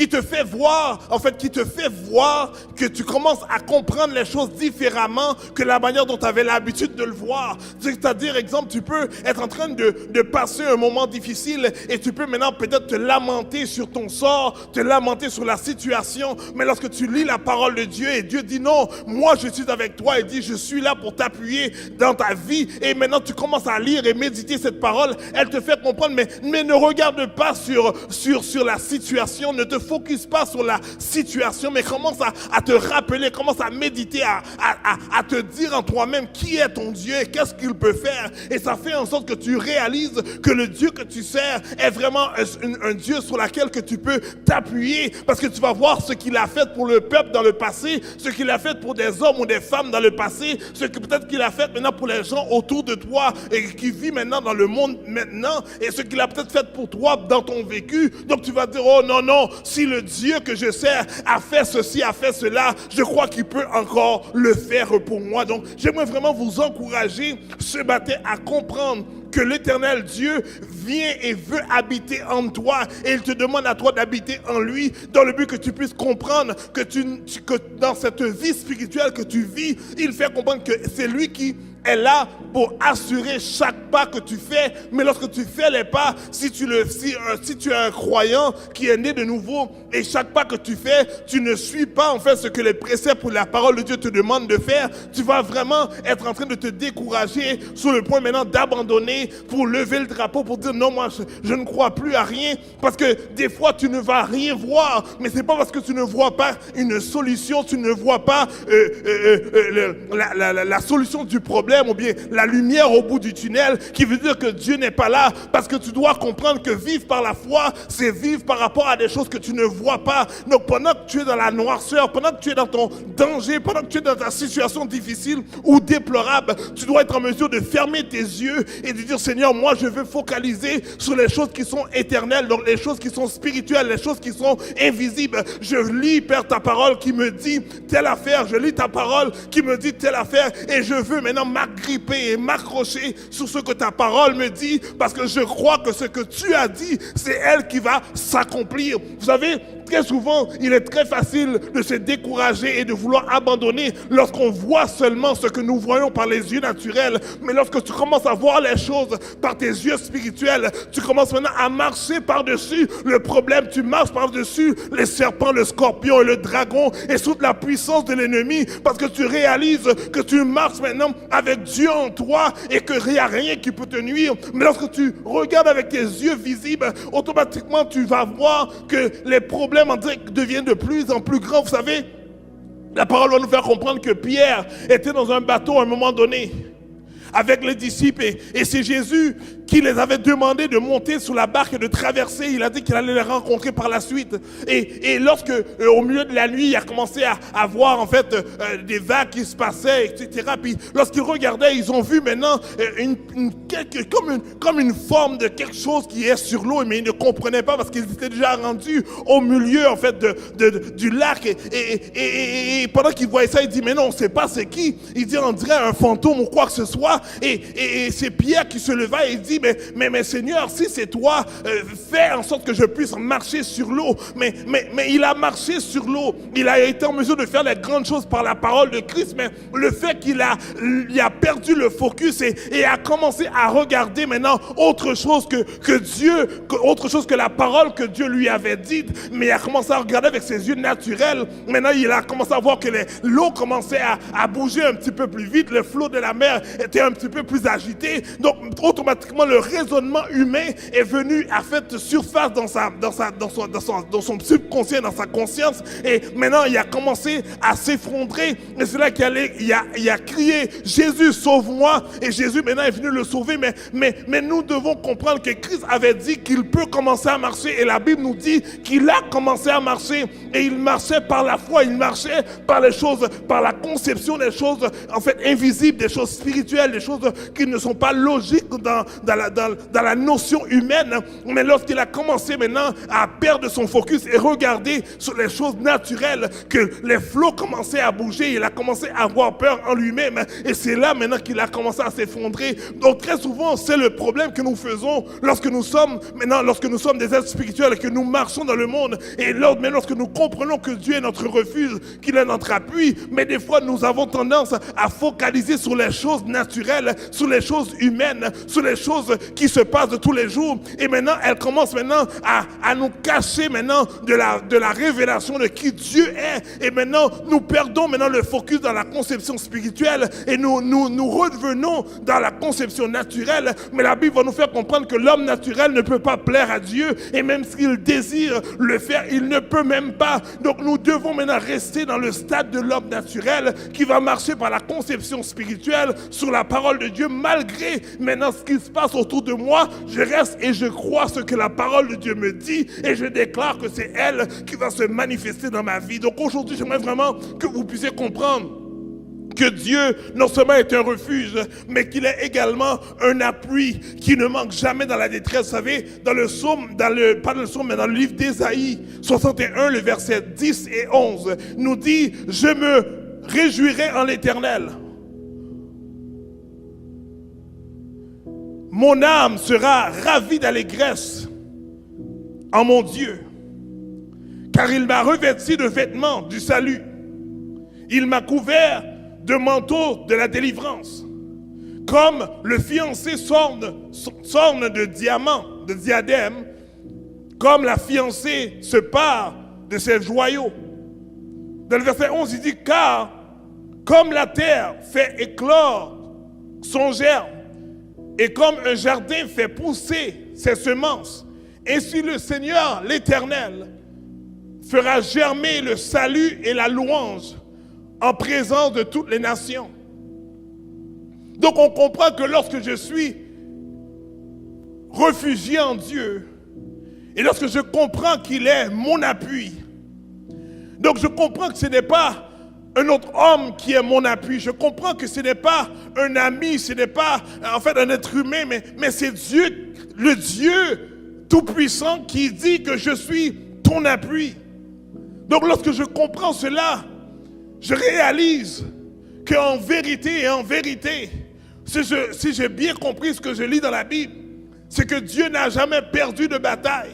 te fait voir, en fait, qui te fait voir que tu commences à comprendre les choses différemment que la manière dont tu avais l'habitude de le voir. C'est-à-dire, exemple, tu peux être en train de passer un moment difficile et tu peux maintenant peut-être te lamenter sur ton sort, te lamenter sur la situation, mais lorsque tu lis la parole de Dieu et Dieu dit non, moi je suis avec toi, et dit je suis là pour t'appuyer dans ta vie, et maintenant tu commences à lire et méditer cette parole, elle te fait comprendre, mais ne regarde pas sur la situation, ne te focus pas sur la situation, mais commence à te rappeler, commence à méditer, à te dire en toi-même qui est ton Dieu et qu'est-ce qu'il peut faire. Et ça fait en sorte que tu réalises que le Dieu que tu sers est vraiment un Dieu sur lequel que tu peux t'appuyer, parce que tu vas voir ce qu'il a fait pour le peuple dans le passé, ce qu'il a fait pour des hommes ou des femmes dans le passé, ce que peut-être qu'il a fait maintenant pour les gens autour de toi et qui vivent maintenant dans le monde maintenant, et ce qu'il a peut-être fait pour toi dans ton vécu. Donc tu vas dire, oh non, si le Dieu que je sers a fait ceci, a fait cela, je crois qu'il peut encore le faire pour moi. Donc j'aimerais vraiment vous encourager ce matin à comprendre que l'Éternel Dieu vient et veut habiter en toi, et il te demande à toi d'habiter en lui, dans le but que tu puisses comprendre que dans cette vie spirituelle que tu vis, il fait comprendre que c'est lui qui est là pour assurer chaque pas que tu fais. Mais lorsque tu fais les pas, si tu es un croyant qui est né de nouveau et chaque pas que tu fais, tu ne suis pas en fait ce que les préceptes ou la parole de Dieu te demandent de faire, tu vas vraiment être en train de te décourager sur le point maintenant d'abandonner pour lever le drapeau pour dire non, moi je ne crois plus à rien, parce que des fois tu ne vas rien voir, mais c'est pas parce que tu ne vois pas une solution, tu ne vois pas la solution du problème ou bien la lumière au bout du tunnel qui veut dire que Dieu n'est pas là, parce que tu dois comprendre que vivre par la foi, c'est vivre par rapport à des choses que tu ne vois pas. Donc pendant que tu es dans la noirceur, pendant que tu es dans ton danger, pendant que tu es dans ta situation difficile ou déplorable, tu dois être en mesure de fermer tes yeux et de dire Seigneur, moi je veux focaliser sur les choses qui sont éternelles, donc les choses qui sont spirituelles, les choses qui sont invisibles. Je lis, Père, ta parole qui me dit telle affaire, je lis ta parole qui me dit telle affaire, et je veux maintenant m'agripper et m'accrocher sur ce que ta parole me dit, parce que je crois que ce que tu as dit, c'est elle qui va s'accomplir. Vous savez, très souvent, il est très facile de se décourager et de vouloir abandonner lorsqu'on voit seulement ce que nous voyons par les yeux naturels. Mais lorsque tu commences à voir les choses par tes yeux spirituels, tu commences maintenant à marcher par-dessus le problème. Tu marches par-dessus les serpents, le scorpion et le dragon et sous la puissance de l'ennemi, parce que tu réalises que tu marches maintenant avec Dieu en toi et qu'il n'y a rien qui peut te nuire. Mais lorsque tu regardes avec tes yeux visibles, automatiquement tu vas voir que les problèmes en direct deviennent de plus en plus grands. Vous savez, la parole va nous faire comprendre que Pierre était dans un bateau à un moment donné avec les disciples, et c'est Jésus qui les avait demandé de monter sur la barque et de traverser. Il a dit qu'il allait les rencontrer par la suite. Et lorsque, au milieu de la nuit, il a commencé à voir en fait des vagues qui se passaient, etc. Puis lorsqu'ils regardaient, ils ont vu maintenant comme une forme de quelque chose qui est sur l'eau, mais ils ne comprenaient pas parce qu'ils étaient déjà rendus au milieu en fait du lac. Et pendant qu'ils voyaient ça, il dit mais non, on ne sait pas c'est qui. Il dit on dirait un fantôme ou quoi que ce soit. Et c'est Pierre qui se leva et il dit mais Seigneur, si c'est toi, fais en sorte que je puisse marcher sur l'eau. Mais il a marché sur l'eau. Il a été en mesure de faire les grandes choses par la parole de Christ. Mais le fait qu'il a perdu le focus et a commencé à regarder maintenant autre chose que Dieu, autre chose que la parole que Dieu lui avait dite. Mais il a commencé à regarder avec ses yeux naturels. Maintenant, il a commencé à voir que l'eau commençait à bouger un petit peu plus vite. Le flot de la mer était un petit peu plus agité. Donc, automatiquement, le raisonnement humain est venu à fait surface dans son subconscient, dans sa conscience. Et maintenant, il a commencé à s'effondrer. Et c'est là qu'il a crié, Jésus, sauve-moi. Et Jésus, maintenant, est venu le sauver. Mais nous devons comprendre que Christ avait dit qu'il peut commencer à marcher. Et la Bible nous dit qu'il a commencé à marcher. Et il marchait par la foi. Il marchait par les choses, par la conception des choses, en fait, invisibles, des choses spirituelles, des choses qui ne sont pas logiques dans la notion humaine. Mais lorsqu'il a commencé maintenant à perdre son focus et regarder sur les choses naturelles, que les flots commençaient à bouger, il a commencé à avoir peur en lui-même. Et c'est là maintenant qu'il a commencé à s'effondrer. Donc très souvent, c'est le problème que nous faisons lorsque nous sommes des êtres spirituels et que nous marchons dans le monde. Et lorsque nous comprenons que Dieu est notre refuge, qu'il est notre appui, mais des fois nous avons tendance à focaliser sur les choses naturelles, sur les choses humaines, sur les choses qui se passent de tous les jours. Et maintenant, elle commence maintenant à nous cacher maintenant de la révélation de qui Dieu est. Et maintenant, nous perdons maintenant le focus dans la conception spirituelle et nous revenons dans la conception naturelle. Mais la Bible va nous faire comprendre que l'homme naturel ne peut pas plaire à Dieu, et même s'il désire le faire, il ne peut même pas. Donc nous devons maintenant rester dans le stade de l'homme naturel qui va marcher par la conception spirituelle sur la parole de Dieu. Malgré maintenant ce qui se passe autour de moi, je reste et je crois ce que la parole de Dieu me dit, et je déclare que c'est elle qui va se manifester dans ma vie. Donc aujourd'hui, j'aimerais vraiment que vous puissiez comprendre que Dieu non seulement est un refuge, mais qu'il est également un appui qui ne manque jamais dans la détresse. Vous savez, dans le psaume, pas dans le psaume, mais dans le livre d'Ésaïe 61, le verset 10 et 11, nous dit « Je me réjouirai en l'Éternel. Mon âme sera ravie d'allégresse en mon Dieu, car il m'a revêtu de vêtements du salut. Il m'a couvert de manteau de la délivrance. Comme le fiancé s'orne de diamants, de diadèmes, comme la fiancée se pare de ses joyaux. Dans le verset 11, il dit, car comme la terre fait éclore son germe, et comme un jardin fait pousser ses semences, ainsi le Seigneur, l'Éternel, fera germer le salut et la louange en présence de toutes les nations. Donc on comprend que lorsque je suis réfugié en Dieu, et lorsque je comprends qu'il est mon appui, donc je comprends que ce n'est pas un autre homme qui est mon appui, je comprends que ce n'est pas un ami, ce n'est pas en fait un être humain, mais c'est Dieu, le Dieu Tout-Puissant qui dit que je suis ton appui. Donc lorsque je comprends cela, je réalise qu'en vérité et en vérité, si j'ai bien compris ce que je lis dans la Bible, c'est que Dieu n'a jamais perdu de bataille.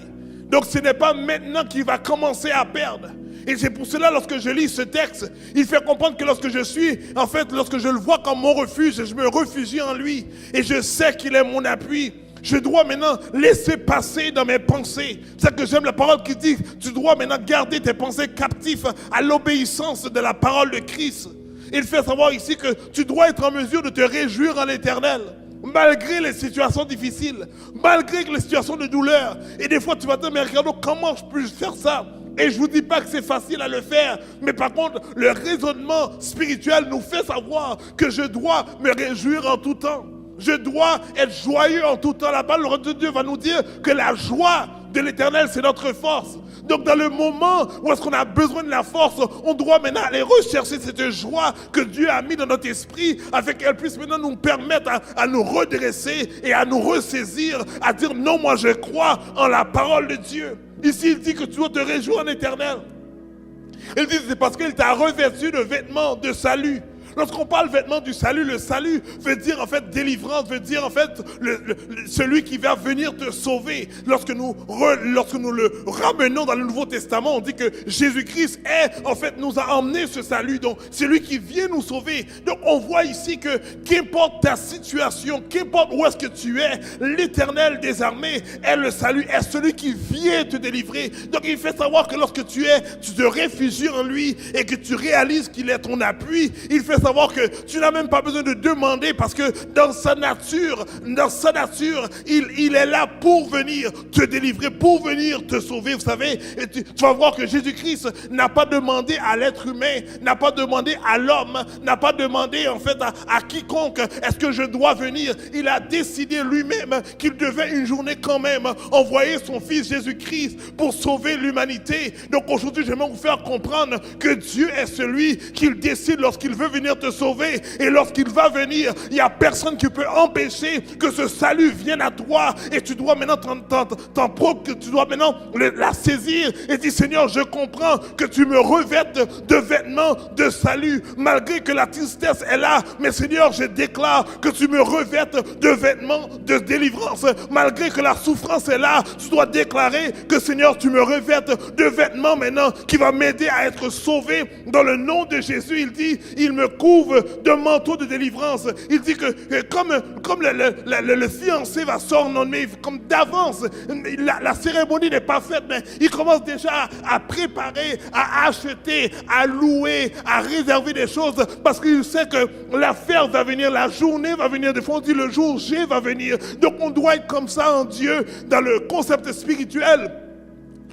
Donc ce n'est pas maintenant qu'il va commencer à perdre. Et c'est pour cela, lorsque je lis ce texte, il fait comprendre que lorsque lorsque je le vois comme mon refuge, je me réfugie en lui. Et je sais qu'il est mon appui. Je dois maintenant laisser passer dans mes pensées. C'est ça que j'aime la parole qui dit, tu dois maintenant garder tes pensées captives à l'obéissance de la parole de Christ. Il fait savoir ici que tu dois être en mesure de te réjouir en l'Éternel. Malgré les situations difficiles, malgré les situations de douleur. Et des fois tu vas te dire, mais regarde, comment je peux faire ça? Et je ne vous dis pas que c'est facile à le faire, mais par contre, le raisonnement spirituel nous fait savoir que je dois me réjouir en tout temps. Je dois être joyeux en tout temps. La parole de Dieu va nous dire que la joie de l'Éternel, c'est notre force. Donc dans le moment où est-ce qu'on a besoin de la force, on doit maintenant aller rechercher cette joie que Dieu a mis dans notre esprit afin qu'elle puisse maintenant nous permettre à nous redresser et à nous ressaisir, à dire non, moi je crois en la parole de Dieu. Ici il dit que tu dois te réjouir en l'Éternel. Il dit c'est parce qu'il t'a revêtu de vêtements de salut. Lorsqu'on parle vêtements du salut, le salut veut dire en fait délivrance, veut dire en fait celui qui va venir te sauver. Lorsque nous le ramenons dans le Nouveau Testament, on dit que Jésus-Christ nous a emmené ce salut. Donc c'est lui qui vient nous sauver. Donc on voit ici que qu'importe ta situation, qu'importe où est-ce que tu es, l'Éternel des armées est le salut, est celui qui vient te délivrer. Donc il fait savoir que lorsque tu te réfugies en lui et que tu réalises qu'il est ton appui, il fait savoir que tu n'as même pas besoin de demander parce que dans sa nature, il est là pour venir te délivrer, pour venir te sauver. Vous savez, et tu vas voir que Jésus-Christ n'a pas demandé à l'être humain, n'a pas demandé à l'homme, n'a pas demandé en fait à quiconque, est-ce que je dois venir? Il a décidé lui-même qu'il devait une journée quand même envoyer son fils Jésus-Christ pour sauver l'humanité. Donc aujourd'hui, j'aimerais vous faire comprendre que Dieu est celui qui décide lorsqu'il veut venir te sauver, et lorsqu'il va venir, il n'y a personne qui peut empêcher que ce salut vienne à toi, et tu dois maintenant tu dois maintenant la saisir et dire Seigneur, je comprends que tu me revêtes de vêtements de salut, malgré que la tristesse est là, mais Seigneur, je déclare que tu me revêtes de vêtements de délivrance, malgré que la souffrance est là, tu dois déclarer que Seigneur, tu me revêtes de vêtements maintenant qui va m'aider à être sauvé dans le nom de Jésus. Il dit, il me couvre de manteau de délivrance. Il dit que comme le fiancé va s'orner, comme d'avance, la cérémonie n'est pas faite, mais il commence déjà à préparer, à acheter, à louer, à réserver des choses, parce qu'il sait que l'affaire va venir, la journée va venir. Des fois on dit le jour J va venir. Donc on doit être comme ça en Dieu, dans le concept spirituel.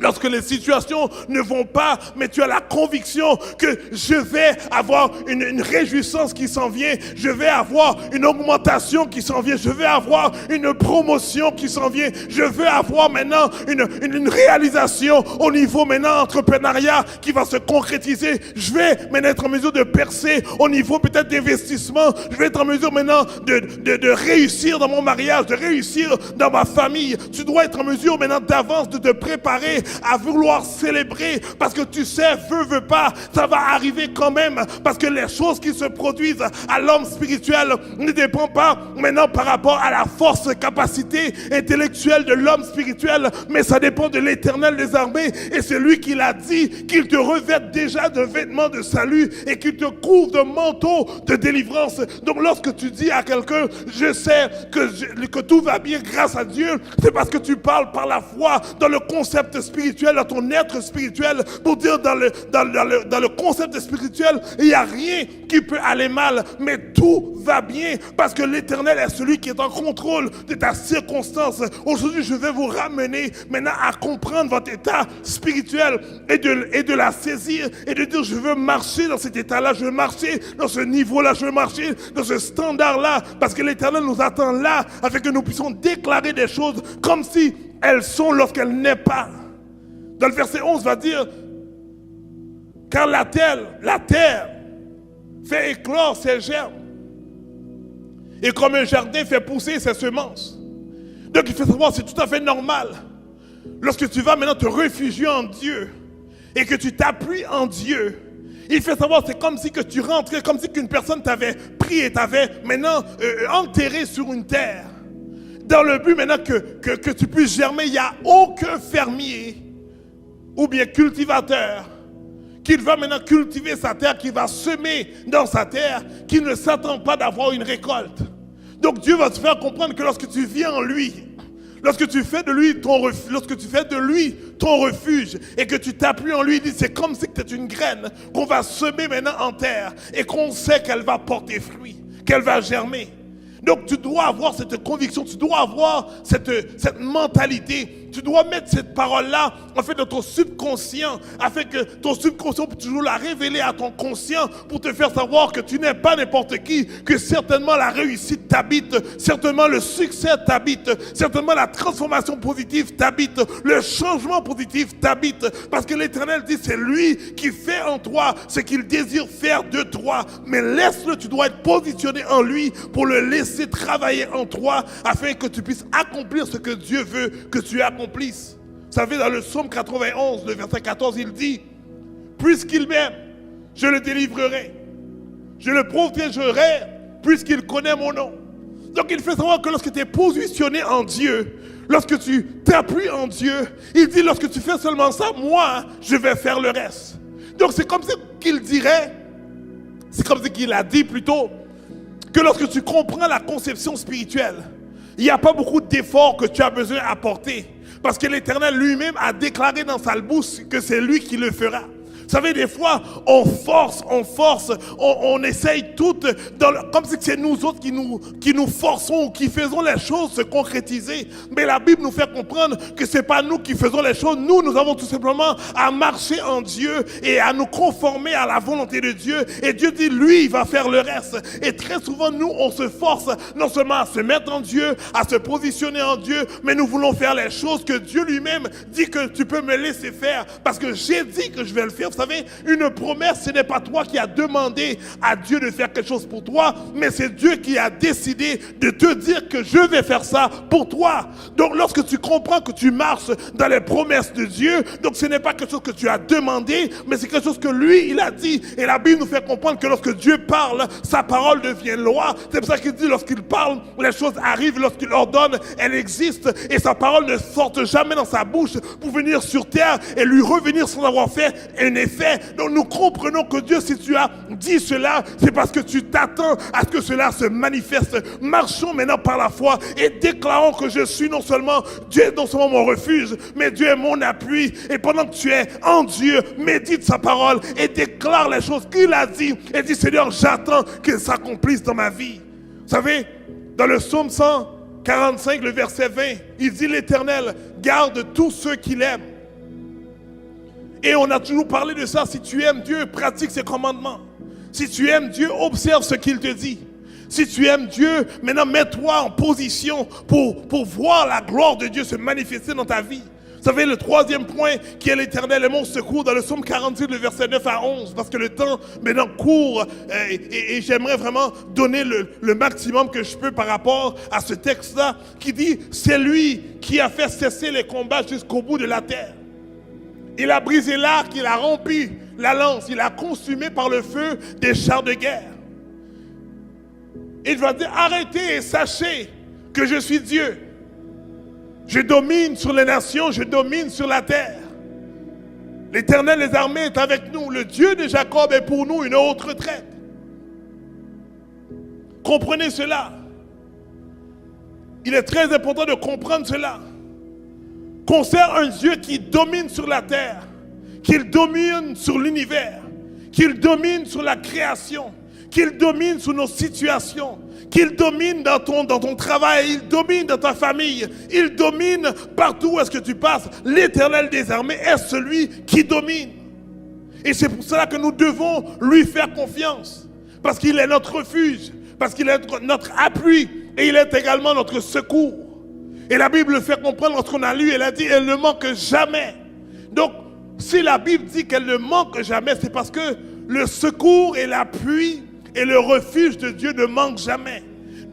Lorsque les situations ne vont pas, mais tu as la conviction que je vais avoir une réjouissance qui s'en vient, je vais avoir une augmentation qui s'en vient, je vais avoir une promotion qui s'en vient, je vais avoir maintenant une réalisation au niveau maintenant entrepreneuriat qui va se concrétiser, je vais maintenant être en mesure de percer au niveau peut-être d'investissement, je vais être en mesure maintenant de réussir dans mon mariage, de réussir dans ma famille. Tu dois être en mesure maintenant d'avance de te préparer à vouloir célébrer, parce que tu sais, veut pas, ça va arriver quand même, parce que les choses qui se produisent à l'homme spirituel ne dépendent pas maintenant par rapport à la force, capacité intellectuelle de l'homme spirituel, mais ça dépend de l'Éternel des armées, et c'est lui qui l'a dit, qu'il te revête déjà de vêtements de salut et qu'il te couvre de manteau de délivrance. Donc lorsque tu dis à quelqu'un, je sais que tout va bien grâce à Dieu, c'est parce que tu parles par la foi dans le concept spirituel, dans ton être spirituel, pour dire dans le concept spirituel, il n'y a rien qui peut aller mal, mais tout va bien parce que l'Éternel est celui qui est en contrôle de ta circonstance. Aujourd'hui, je vais vous ramener maintenant à comprendre votre état spirituel et de la saisir et de dire, je veux marcher dans cet état-là, je veux marcher dans ce niveau-là, je veux marcher dans ce standard-là, parce que l'Éternel nous attend là, afin que nous puissions déclarer des choses comme si elles sont lorsqu'elles n'est pas. Dans le verset 11, va dire, car la terre fait éclore ses germes, et comme un jardin fait pousser ses semences. Donc il faut savoir, c'est tout à fait normal, lorsque tu vas maintenant te réfugier en Dieu, et que tu t'appuies en Dieu, il fait savoir, c'est comme si que tu rentrais, comme si qu'une personne t'avait pris et t'avait maintenant enterré sur une terre. Dans le but maintenant que tu puisses germer, il n'y a aucun fermier ou bien cultivateur qui va maintenant cultiver sa terre, qui va semer dans sa terre, qui ne s'attend pas d'avoir une récolte. Donc Dieu va te faire comprendre que lorsque tu viens en lui, lorsque tu fais de lui ton refuge et que tu t'appuies en lui, c'est comme si tu étais une graine qu'on va semer maintenant en terre et qu'on sait qu'elle va porter fruit, qu'elle va germer. Donc tu dois avoir cette conviction, tu dois avoir cette mentalité. Tu dois mettre cette parole-là en fait dans ton subconscient, afin que ton subconscient puisse toujours la révéler à ton conscient pour te faire savoir que tu n'es pas n'importe qui, que certainement la réussite t'habite, certainement le succès t'habite, certainement la transformation positive t'habite, le changement positif t'habite, parce que l'Éternel dit c'est lui qui fait en toi ce qu'il désire faire de toi, mais laisse-le, tu dois être positionné en lui pour le laisser travailler en toi afin que tu puisses accomplir ce que Dieu veut que tu accomplisses. Vous savez, dans le psaume 91, le verset 14, il dit, puisqu'il m'aime, je le délivrerai, je le protégerai, puisqu'il connaît mon nom. Donc il fait savoir que lorsque tu es positionné en Dieu, lorsque tu t'appuies en Dieu, il dit, lorsque tu fais seulement ça, moi, je vais faire le reste. Donc c'est comme qu'il dirait, c'est comme qu'il a dit plutôt, que lorsque tu comprends la conception spirituelle, il n'y a pas beaucoup d'efforts que tu as besoin d'apporter. Parce que l'Éternel lui-même a déclaré dans sa bouche que c'est lui qui le fera. Vous savez, des fois, on force, on essaye tout, comme si c'est nous autres qui nous forçons ou qui faisons les choses se concrétiser. Mais la Bible nous fait comprendre que ce n'est pas nous qui faisons les choses. Nous avons tout simplement à marcher en Dieu et à nous conformer à la volonté de Dieu. Et Dieu dit, lui, il va faire le reste. Et très souvent, nous, on se force non seulement à se mettre en Dieu, à se positionner en Dieu, mais nous voulons faire les choses que Dieu lui-même dit que tu peux me laisser faire parce que j'ai dit que je vais le faire. Vous savez, une promesse, ce n'est pas toi qui as demandé à Dieu de faire quelque chose pour toi, mais c'est Dieu qui a décidé de te dire que je vais faire ça pour toi. Donc lorsque tu comprends que tu marches dans les promesses de Dieu, donc ce n'est pas quelque chose que tu as demandé, mais c'est quelque chose que lui, il a dit. Et la Bible nous fait comprendre que lorsque Dieu parle, sa parole devient loi. C'est pour ça qu'il dit, lorsqu'il parle, les choses arrivent, lorsqu'il ordonne, elles existent, et sa parole ne sort jamais dans sa bouche pour venir sur terre et lui revenir sans avoir fait un effet. Donc nous comprenons que Dieu, si tu as dit cela, c'est parce que tu t'attends à ce que cela se manifeste. Marchons maintenant par la foi et déclarons que je suis non seulement Dieu est non seulement mon refuge, mais Dieu est mon appui. Et pendant que tu es en Dieu, médite sa parole et déclare les choses qu'il a dit et dis, Seigneur, j'attends qu'elles s'accomplissent dans ma vie. Vous savez, dans le psaume 145, le verset 20, il dit, l'Éternel garde tous ceux qui l'aiment. Et on a toujours parlé de ça. Si tu aimes Dieu, pratique ses commandements. Si tu aimes Dieu, observe ce qu'il te dit. Si tu aimes Dieu, maintenant mets-toi en position pour voir la gloire de Dieu se manifester dans ta vie. Vous savez, le troisième point qui est l'Éternel est mon secours dans le psaume 48, le verset 9 à 11, parce que le temps maintenant court et j'aimerais vraiment donner le maximum que je peux par rapport à ce texte-là qui dit, c'est lui qui a fait cesser les combats jusqu'au bout de la terre. Il a brisé l'arc, il a rompu la lance, il a consumé par le feu des chars de guerre. Il va dire, arrêtez et sachez que je suis Dieu. Je domine sur les nations, je domine sur la terre. L'Éternel des armées est avec nous. Le Dieu de Jacob est pour nous une haute retraite. Comprenez cela. Il est très important de comprendre cela. Qu'on sert un Dieu qui domine sur la terre, qu'il domine sur l'univers, qu'il domine sur la création, qu'il domine sur nos situations, qu'il domine dans ton travail, il domine dans ta famille, il domine partout où est-ce que tu passes. L'Éternel des armées est celui qui domine. Et c'est pour cela que nous devons lui faire confiance, parce qu'il est notre refuge, parce qu'il est notre appui, et il est également notre secours. Et la Bible le fait comprendre lorsqu'on a lu, elle a dit, elle ne manque jamais. Donc, si la Bible dit qu'elle ne manque jamais, c'est parce que le secours et l'appui et le refuge de Dieu ne manquent jamais.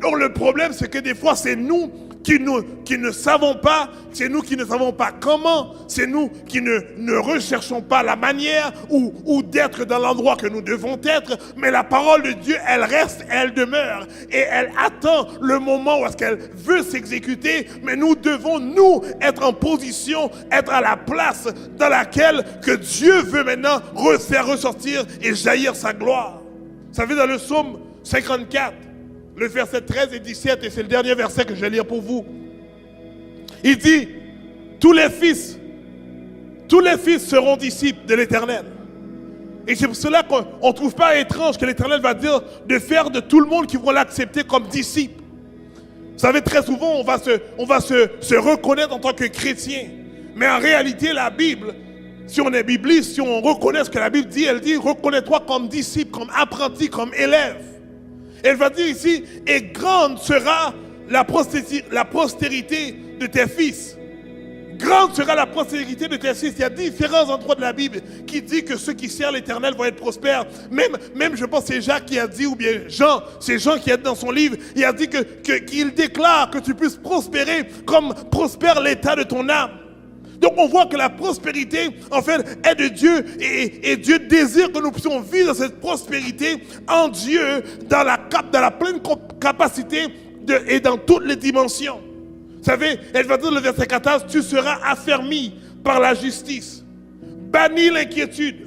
Donc le problème, c'est que des fois, c'est nous qui ne savons pas, c'est nous qui ne savons pas comment, c'est nous qui ne recherchons pas la manière ou d'être dans l'endroit que nous devons être, mais la parole de Dieu, elle reste, elle demeure, et elle attend le moment où est-ce qu'elle veut s'exécuter, mais nous devons, nous, être en position, être à la place dans laquelle que Dieu veut maintenant faire ressortir et jaillir sa gloire. Vous savez, dans le psaume 54, le verset 13 et 17, et c'est le dernier verset que je vais lire pour vous. Il dit, tous les fils seront disciples de l'Éternel. Et c'est pour cela qu'on ne trouve pas étrange que l'Éternel va dire de faire de tout le monde qui vont l'accepter comme disciple. Vous savez, très souvent, on va se reconnaître en tant que chrétien. Mais en réalité, la Bible, si on est bibliste, si on reconnaît ce que la Bible dit, elle dit, reconnais-toi comme disciple, comme apprenti, comme élève. Elle va dire ici, et grande sera la postérité de tes fils. Grande sera la postérité de tes fils. Il y a différents endroits de la Bible qui disent que ceux qui servent l'Éternel vont être prospères. Même je pense que c'est Jacques qui a dit, ou bien Jean, c'est Jean qui a dit dans son livre, il a dit qu'il déclare que tu puisses prospérer comme prospère l'état de ton âme. Donc on voit que la prospérité, en fait, est de Dieu et Dieu désire que nous puissions vivre dans cette prospérité en Dieu, dans la pleine capacité et dans toutes les dimensions. Vous savez, elle va dire le verset 14, tu seras affermi par la justice. Bannis l'inquiétude.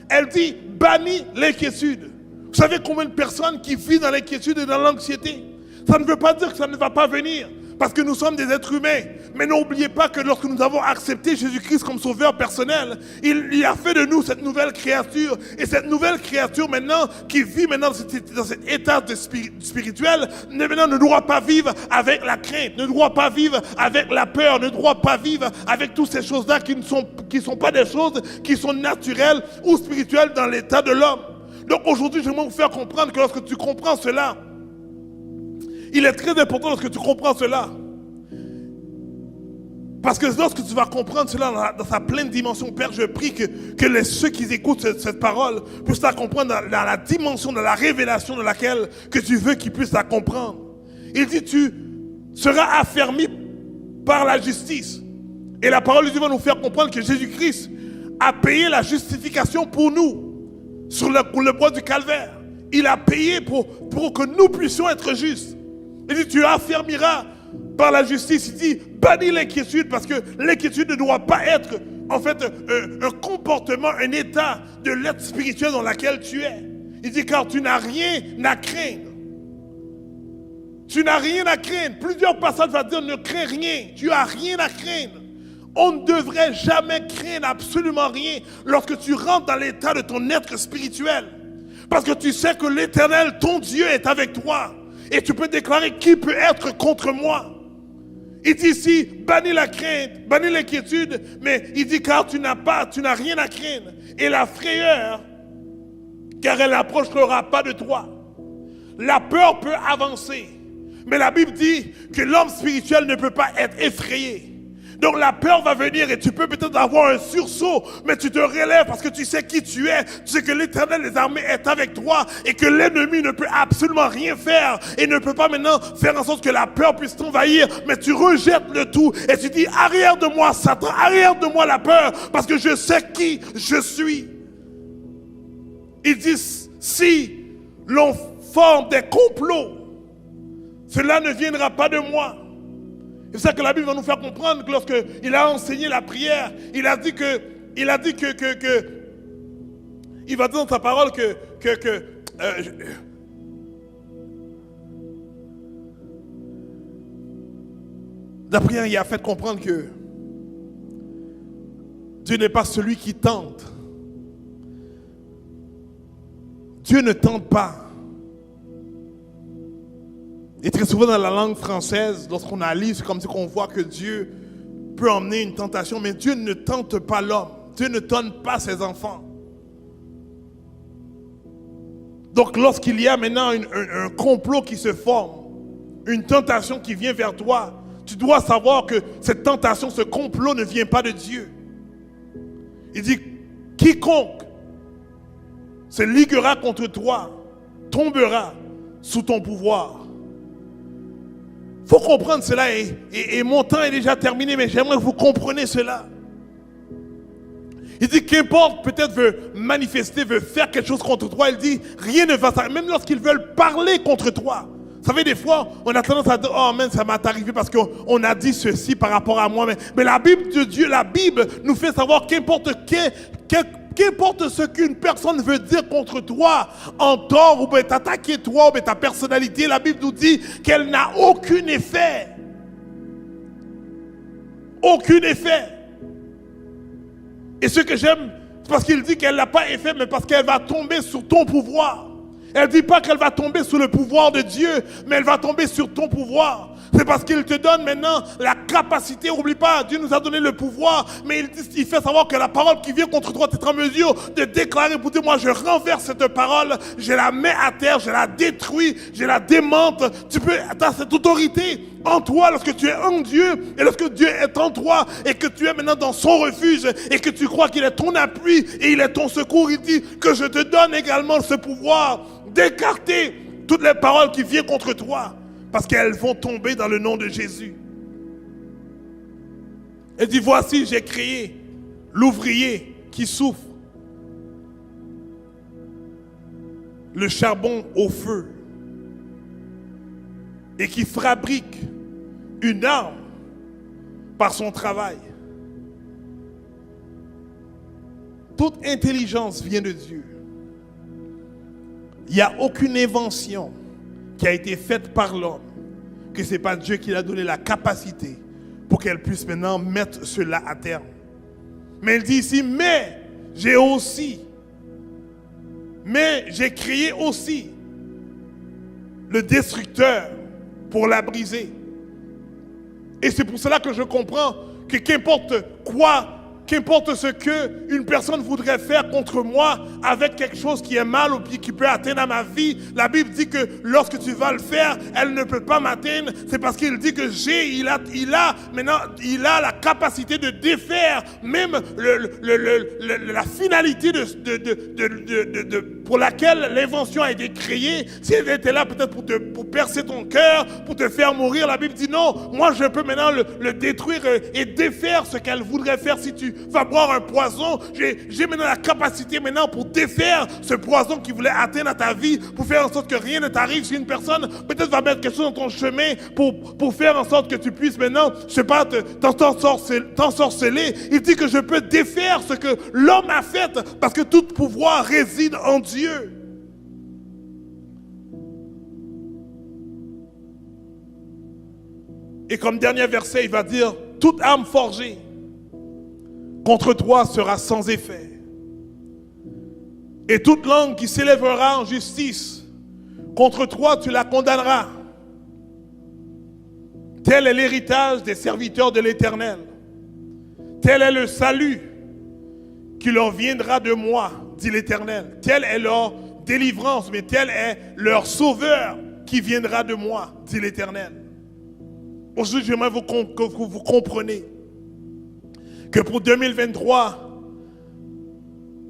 Elle dit, bannis l'inquiétude. Vous savez combien de personnes qui vivent dans l'inquiétude et dans l'anxiété? Ça ne veut pas dire que ça ne va pas venir. Parce que nous sommes des êtres humains. Mais n'oubliez pas que lorsque nous avons accepté Jésus-Christ comme sauveur personnel, il a fait de nous cette nouvelle créature. Et cette nouvelle créature maintenant, qui vit maintenant dans cet état spirituel, maintenant ne doit pas vivre avec la crainte, ne doit pas vivre avec la peur, ne doit pas vivre avec toutes ces choses-là qui ne sont pas des choses qui sont naturelles ou spirituelles dans l'état de l'homme. Donc aujourd'hui, j'aimerais vous faire comprendre que lorsque tu comprends cela, il est très important lorsque tu comprends cela. Parce que lorsque tu vas comprendre cela dans sa pleine dimension, Père, je prie que ceux qui écoutent cette parole puissent la comprendre dans la dimension, dans la révélation dans laquelle que tu veux qu'ils puissent la comprendre. Il dit, tu seras affermi par la justice. Et la parole de Dieu va nous faire comprendre que Jésus-Christ a payé la justification pour nous sur le bois du calvaire. Il a payé pour que nous puissions être justes. Il dit, tu affermiras par la justice. Il dit, bannis l'inquiétude, parce que l'inquiétude ne doit pas être, en fait, un comportement, un état de l'être spirituel dans lequel tu es. Il dit, car tu n'as rien à craindre. Tu n'as rien à craindre. Plusieurs passages vont dire, ne crains rien. Tu n'as rien à craindre. On ne devrait jamais craindre absolument rien lorsque tu rentres dans l'état de ton être spirituel. Parce que tu sais que l'Éternel, ton Dieu, est avec toi. Et tu peux déclarer qui peut être contre moi. Il dit ici, bannis la crainte, bannis l'inquiétude, mais il dit car tu n'as rien à craindre. Et la frayeur, car elle n'approchera pas de toi. La peur peut avancer. Mais la Bible dit que l'homme spirituel ne peut pas être effrayé. Donc la peur va venir et tu peux peut-être avoir un sursaut, mais tu te relèves parce que tu sais qui tu es. Tu sais que l'Éternel des armées est avec toi et que l'ennemi ne peut absolument rien faire et ne peut pas maintenant faire en sorte que la peur puisse t'envahir, mais tu rejettes le tout et tu dis arrière de moi Satan, arrière de moi la peur parce que je sais qui je suis. Il dit si l'on forme des complots, cela ne viendra pas de moi. C'est ça que la Bible va nous faire comprendre que lorsqu'il a enseigné la prière, il va dire dans sa parole la prière, il a fait comprendre que Dieu n'est pas celui qui tente. Dieu ne tente pas. Et très souvent dans la langue française, lorsqu'on la lit, c'est comme si on voit que Dieu peut emmener une tentation, mais Dieu ne tente pas l'homme. Dieu ne tente pas ses enfants. Donc lorsqu'il y a maintenant un complot qui se forme, une tentation qui vient vers toi, tu dois savoir que cette tentation, ce complot ne vient pas de Dieu. Il dit, quiconque se liguera contre toi tombera sous ton pouvoir. Il faut comprendre cela et mon temps est déjà terminé, mais j'aimerais que vous compreniez cela. Il dit qu'importe peut-être veut manifester, veut faire quelque chose contre toi, il dit rien ne va s'arrêter, même lorsqu'ils veulent parler contre toi. Vous savez, des fois, on a tendance à dire, oh man, ça m'est arrivé parce qu'on a dit ceci par rapport à moi. Mais la Bible de Dieu, la Bible nous fait savoir qu'importe ce qu'une personne veut dire contre toi, en tort, ou bien t'attaquer toi, ou bien ta personnalité, la Bible nous dit qu'elle n'a aucun effet. Aucun effet. Et ce que j'aime, c'est parce qu'il dit qu'elle n'a pas effet, mais parce qu'elle va tomber sur ton pouvoir. Elle ne dit pas qu'elle va tomber sous le pouvoir de Dieu, mais elle va tomber sur ton pouvoir. C'est parce qu'il te donne maintenant la capacité. N'oublie pas, Dieu nous a donné le pouvoir, mais il fait savoir que la parole qui vient contre toi, tu es en mesure de déclarer pour dire, moi je renverse cette parole, je la mets à terre, je la détruis, je la démente. Tu as cette autorité en toi lorsque tu es en Dieu et lorsque Dieu est en toi et que tu es maintenant dans son refuge et que tu crois qu'il est ton appui et il est ton secours. Il dit que je te donne également ce pouvoir d'écarter toutes les paroles qui viennent contre toi. Parce qu'elles vont tomber dans le nom de Jésus. Elle dit, voici, j'ai créé l'ouvrier qui souffre, le charbon au feu, et qui fabrique une arme par son travail. Toute intelligence vient de Dieu. Il n'y a aucune invention qui a été faite par l'homme, que ce n'est pas Dieu qui l'a donné la capacité pour qu'elle puisse maintenant mettre cela à terme. Mais il dit ici, mais j'ai créé aussi le destructeur pour la briser. Et c'est pour cela que je comprends que qu'importe quoi, qu'importe ce qu'une personne voudrait faire contre moi avec quelque chose qui est mal ou qui peut atteindre à ma vie, la Bible dit que lorsque tu vas le faire, elle ne peut pas m'atteindre. C'est parce qu'il dit que il a la capacité de défaire même la finalité pour laquelle l'invention a été créée. Si elle était là peut-être pour percer ton cœur, pour te faire mourir, la Bible dit non, moi je peux maintenant le détruire et défaire ce qu'elle voudrait faire. Si tu vas boire un poison, j'ai maintenant la capacité maintenant pour défaire ce poison qui voulait atteindre à ta vie, pour faire en sorte que rien ne t'arrive. Si une personne peut-être va mettre quelque chose dans ton chemin pour faire en sorte que tu puisses maintenant, je sais pas, t'ensorceler, il dit que je peux défaire ce que l'homme a fait parce que tout pouvoir réside en Dieu. Et comme dernier verset, il va dire, toute arme forgée contre toi sera sans effet. Et toute langue qui s'élèvera en justice contre toi, tu la condamneras. Tel est l'héritage des serviteurs de l'Éternel. Tel est le salut qui leur viendra de moi, dit l'Éternel. Telle est leur délivrance, mais tel est leur sauveur qui viendra de moi, dit l'Éternel. Aujourd'hui, j'aimerais que vous compreniez Que pour 2023,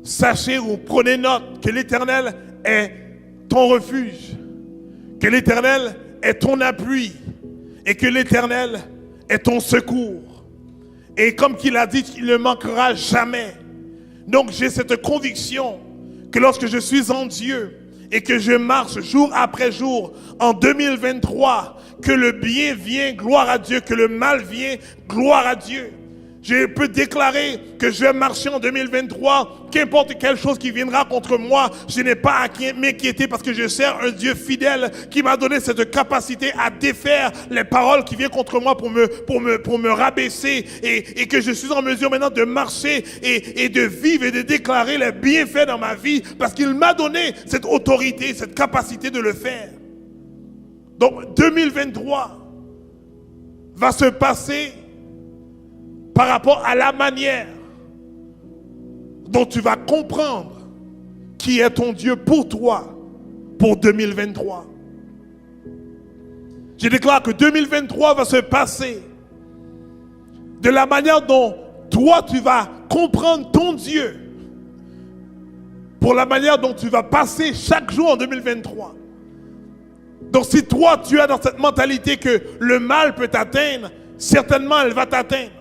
sachez ou prenez note que l'Éternel est ton refuge, que l'Éternel est ton appui et que l'Éternel est ton secours. Et comme qu'il a dit, il ne manquera jamais. Donc j'ai cette conviction que lorsque je suis en Dieu et que je marche jour après jour en 2023, que le bien vient, gloire à Dieu, que le mal vient, gloire à Dieu. Je peux déclarer que je vais marcher en 2023, qu'importe quelle chose qui viendra contre moi, je n'ai pas à m'inquiéter parce que je sers un Dieu fidèle qui m'a donné cette capacité à défaire les paroles qui viennent contre moi pour me rabaisser et que je suis en mesure maintenant de marcher et de vivre et de déclarer les bienfaits dans ma vie parce qu'il m'a donné cette autorité, cette capacité de le faire. Donc 2023 va se passer par rapport à la manière dont tu vas comprendre qui est ton Dieu pour toi pour 2023. Je déclare que 2023 va se passer de la manière dont toi tu vas comprendre ton Dieu pour la manière dont tu vas passer chaque jour en 2023. Donc si toi tu es dans cette mentalité que le mal peut t'atteindre, certainement elle va t'atteindre.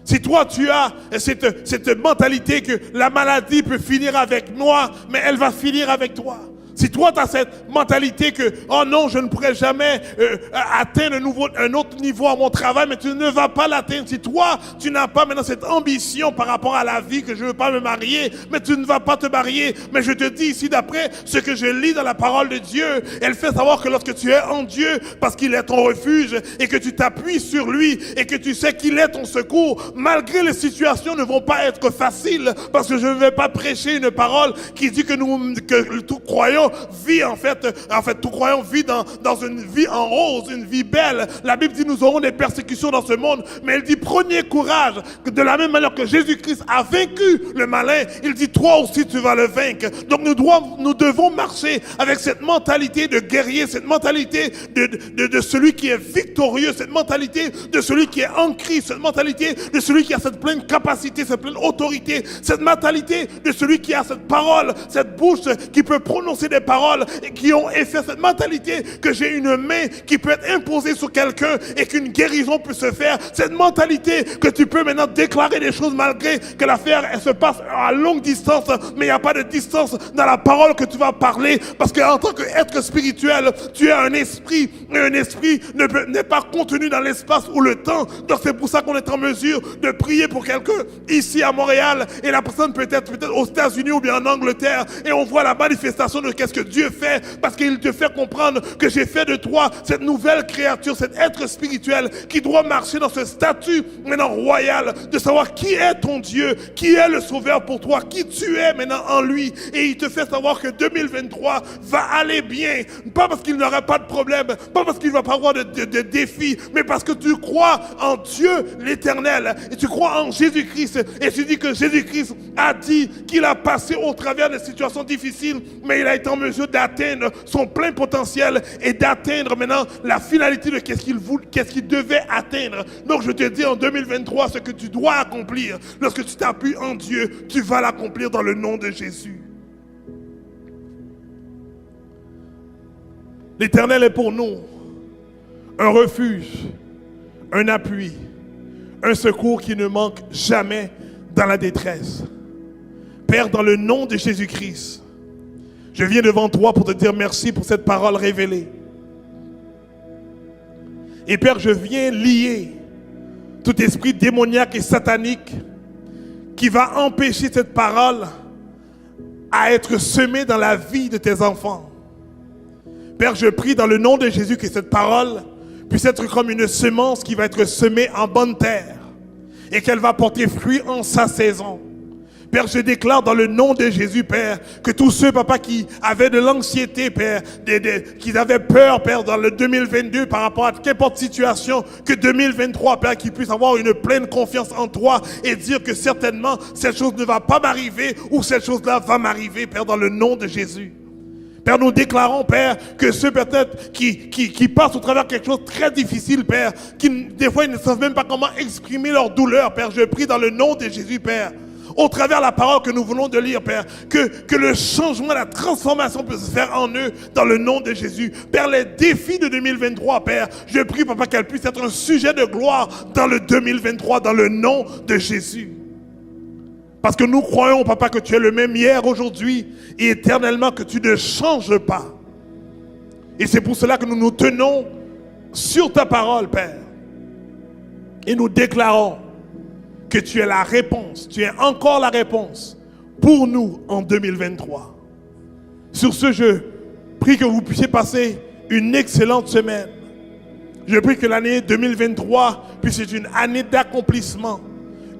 Si toi tu as cette mentalité que la maladie peut finir avec moi, mais elle va finir avec toi. Si toi tu as cette mentalité que oh non, je ne pourrai jamais atteindre un autre niveau à mon travail, mais tu ne vas pas l'atteindre. Si toi tu n'as pas maintenant cette ambition par rapport à la vie que je ne veux pas me marier, mais tu ne vas pas te marier. Mais je te dis ici d'après ce que je lis dans la parole de Dieu, elle fait savoir que lorsque tu es en Dieu, parce qu'il est ton refuge et que tu t'appuies sur lui et que tu sais qu'il est ton secours, malgré les situations ne vont pas être faciles, parce que je ne vais pas prêcher une parole qui dit que tout croyant vit en fait tout croyant vit dans une vie en rose, une vie belle. La Bible dit nous aurons des persécutions dans ce monde, mais elle dit prenez courage, que de la même manière que Jésus-Christ a vaincu le malin, il dit toi aussi tu vas le vaincre. Donc nous devons marcher avec cette mentalité de guerrier, cette mentalité de celui qui est victorieux, cette mentalité de celui qui est en Christ, cette mentalité de celui qui a cette pleine capacité, cette pleine autorité, cette mentalité de celui qui a cette parole, cette bouche qui peut prononcer des paroles et qui ont effet, cette mentalité que j'ai une main qui peut être imposée sur quelqu'un et qu'une guérison peut se faire, cette mentalité que tu peux maintenant déclarer des choses malgré que l'affaire elle se passe à longue distance, mais il n'y a pas de distance dans la parole que tu vas parler, parce qu'en tant qu'être spirituel, tu es un esprit, et un esprit n'est pas contenu dans l'espace ou le temps. Donc c'est pour ça qu'on est en mesure de prier pour quelqu'un ici à Montréal et la personne peut être aux États-Unis ou bien en Angleterre et on voit la manifestation de qu'est-ce que Dieu fait, parce qu'il te fait comprendre que j'ai fait de toi cette nouvelle créature, cet être spirituel qui doit marcher dans ce statut maintenant royal, de savoir qui est ton Dieu, qui est le sauveur pour toi, qui tu es maintenant en lui. Et il te fait savoir que 2023 va aller bien, pas parce qu'il n'aura pas de problème, pas parce qu'il ne va pas avoir de défis, mais parce que tu crois en Dieu l'Éternel et tu crois en Jésus-Christ et tu dis que Jésus-Christ a dit qu'il a passé au travers des situations difficiles, mais il a été en mesure d'atteindre son plein potentiel et d'atteindre maintenant la finalité de qu'est-ce qu'il devait atteindre. Donc je te dis en 2023 ce que tu dois accomplir. Lorsque tu t'appuies en Dieu, tu vas l'accomplir dans le nom de Jésus. L'Éternel est pour nous un refuge, un appui, un secours qui ne manque jamais dans la détresse. Père, dans le nom de Jésus-Christ, je viens devant toi pour te dire merci pour cette parole révélée. Et Père, je viens lier tout esprit démoniaque et satanique qui va empêcher cette parole à être semée dans la vie de tes enfants. Père, je prie dans le nom de Jésus que cette parole puisse être comme une semence qui va être semée en bonne terre et qu'elle va porter fruit en sa saison. Père, je déclare dans le nom de Jésus, Père, que tous ceux, Papa, qui avaient de l'anxiété, Père, qui avaient peur, Père, dans le 2022 par rapport à qu'importe situation, que 2023, Père, qu'ils puissent avoir une pleine confiance en toi et dire que certainement, cette chose ne va pas m'arriver ou cette chose-là va m'arriver, Père, dans le nom de Jésus. Père, nous déclarons, Père, que ceux peut-être qui passent au travers de quelque chose de très difficile, Père, des fois ils ne savent même pas comment exprimer leur douleur, Père, je prie dans le nom de Jésus, Père, au travers de la parole que nous venons de lire, Père, que le changement, la transformation peut se faire en eux dans le nom de Jésus. Père, les défis de 2023, Père, je prie, Papa, qu'elles puissent être un sujet de gloire dans le 2023, dans le nom de Jésus. Parce que nous croyons, Papa, que tu es le même hier, aujourd'hui et éternellement, que tu ne changes pas. Et c'est pour cela que nous nous tenons sur ta parole, Père. Et nous déclarons que tu es la réponse, tu es encore la réponse pour nous en 2023. Sur ce, je prie que vous puissiez passer une excellente semaine. Je prie que l'année 2023 puisse être une année d'accomplissement,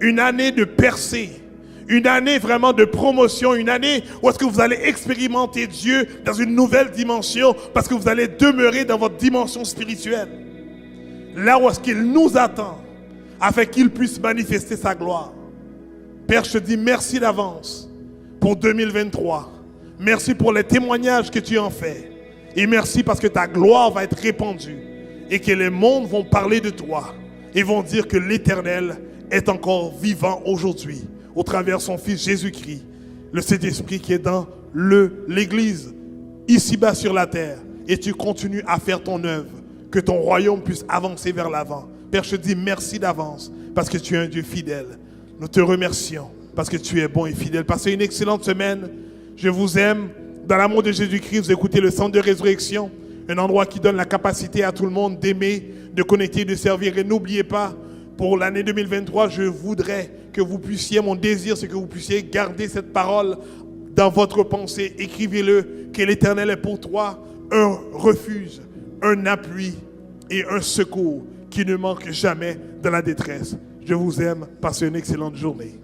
une année de percée, une année vraiment de promotion, une année où est-ce que vous allez expérimenter Dieu dans une nouvelle dimension parce que vous allez demeurer dans votre dimension spirituelle. Là où est-ce qu'il nous attend afin qu'il puisse manifester sa gloire. Père, je te dis merci d'avance pour 2023. Merci pour les témoignages que tu en fais. Et merci parce que ta gloire va être répandue et que les mondes vont parler de toi et vont dire que l'Éternel est encore vivant aujourd'hui au travers de son Fils Jésus-Christ, le Saint-Esprit qui est dans l'Église, ici-bas sur la terre. Et tu continues à faire ton œuvre, que ton royaume puisse avancer vers l'avant. Père, je te dis merci d'avance parce que tu es un Dieu fidèle. Nous te remercions parce que tu es bon et fidèle. Passez une excellente semaine. Je vous aime. Dans l'amour de Jésus-Christ, vous écoutez le Centre de Résurrection, un endroit qui donne la capacité à tout le monde d'aimer, de connecter, de servir. Et n'oubliez pas, pour l'année 2023, je voudrais que vous puissiez, mon désir, c'est que vous puissiez garder cette parole dans votre pensée. Écrivez-le, que l'Éternel est pour toi un refuge, un appui et un secours qui ne manque jamais dans la détresse. Je vous aime. Passez une excellente journée.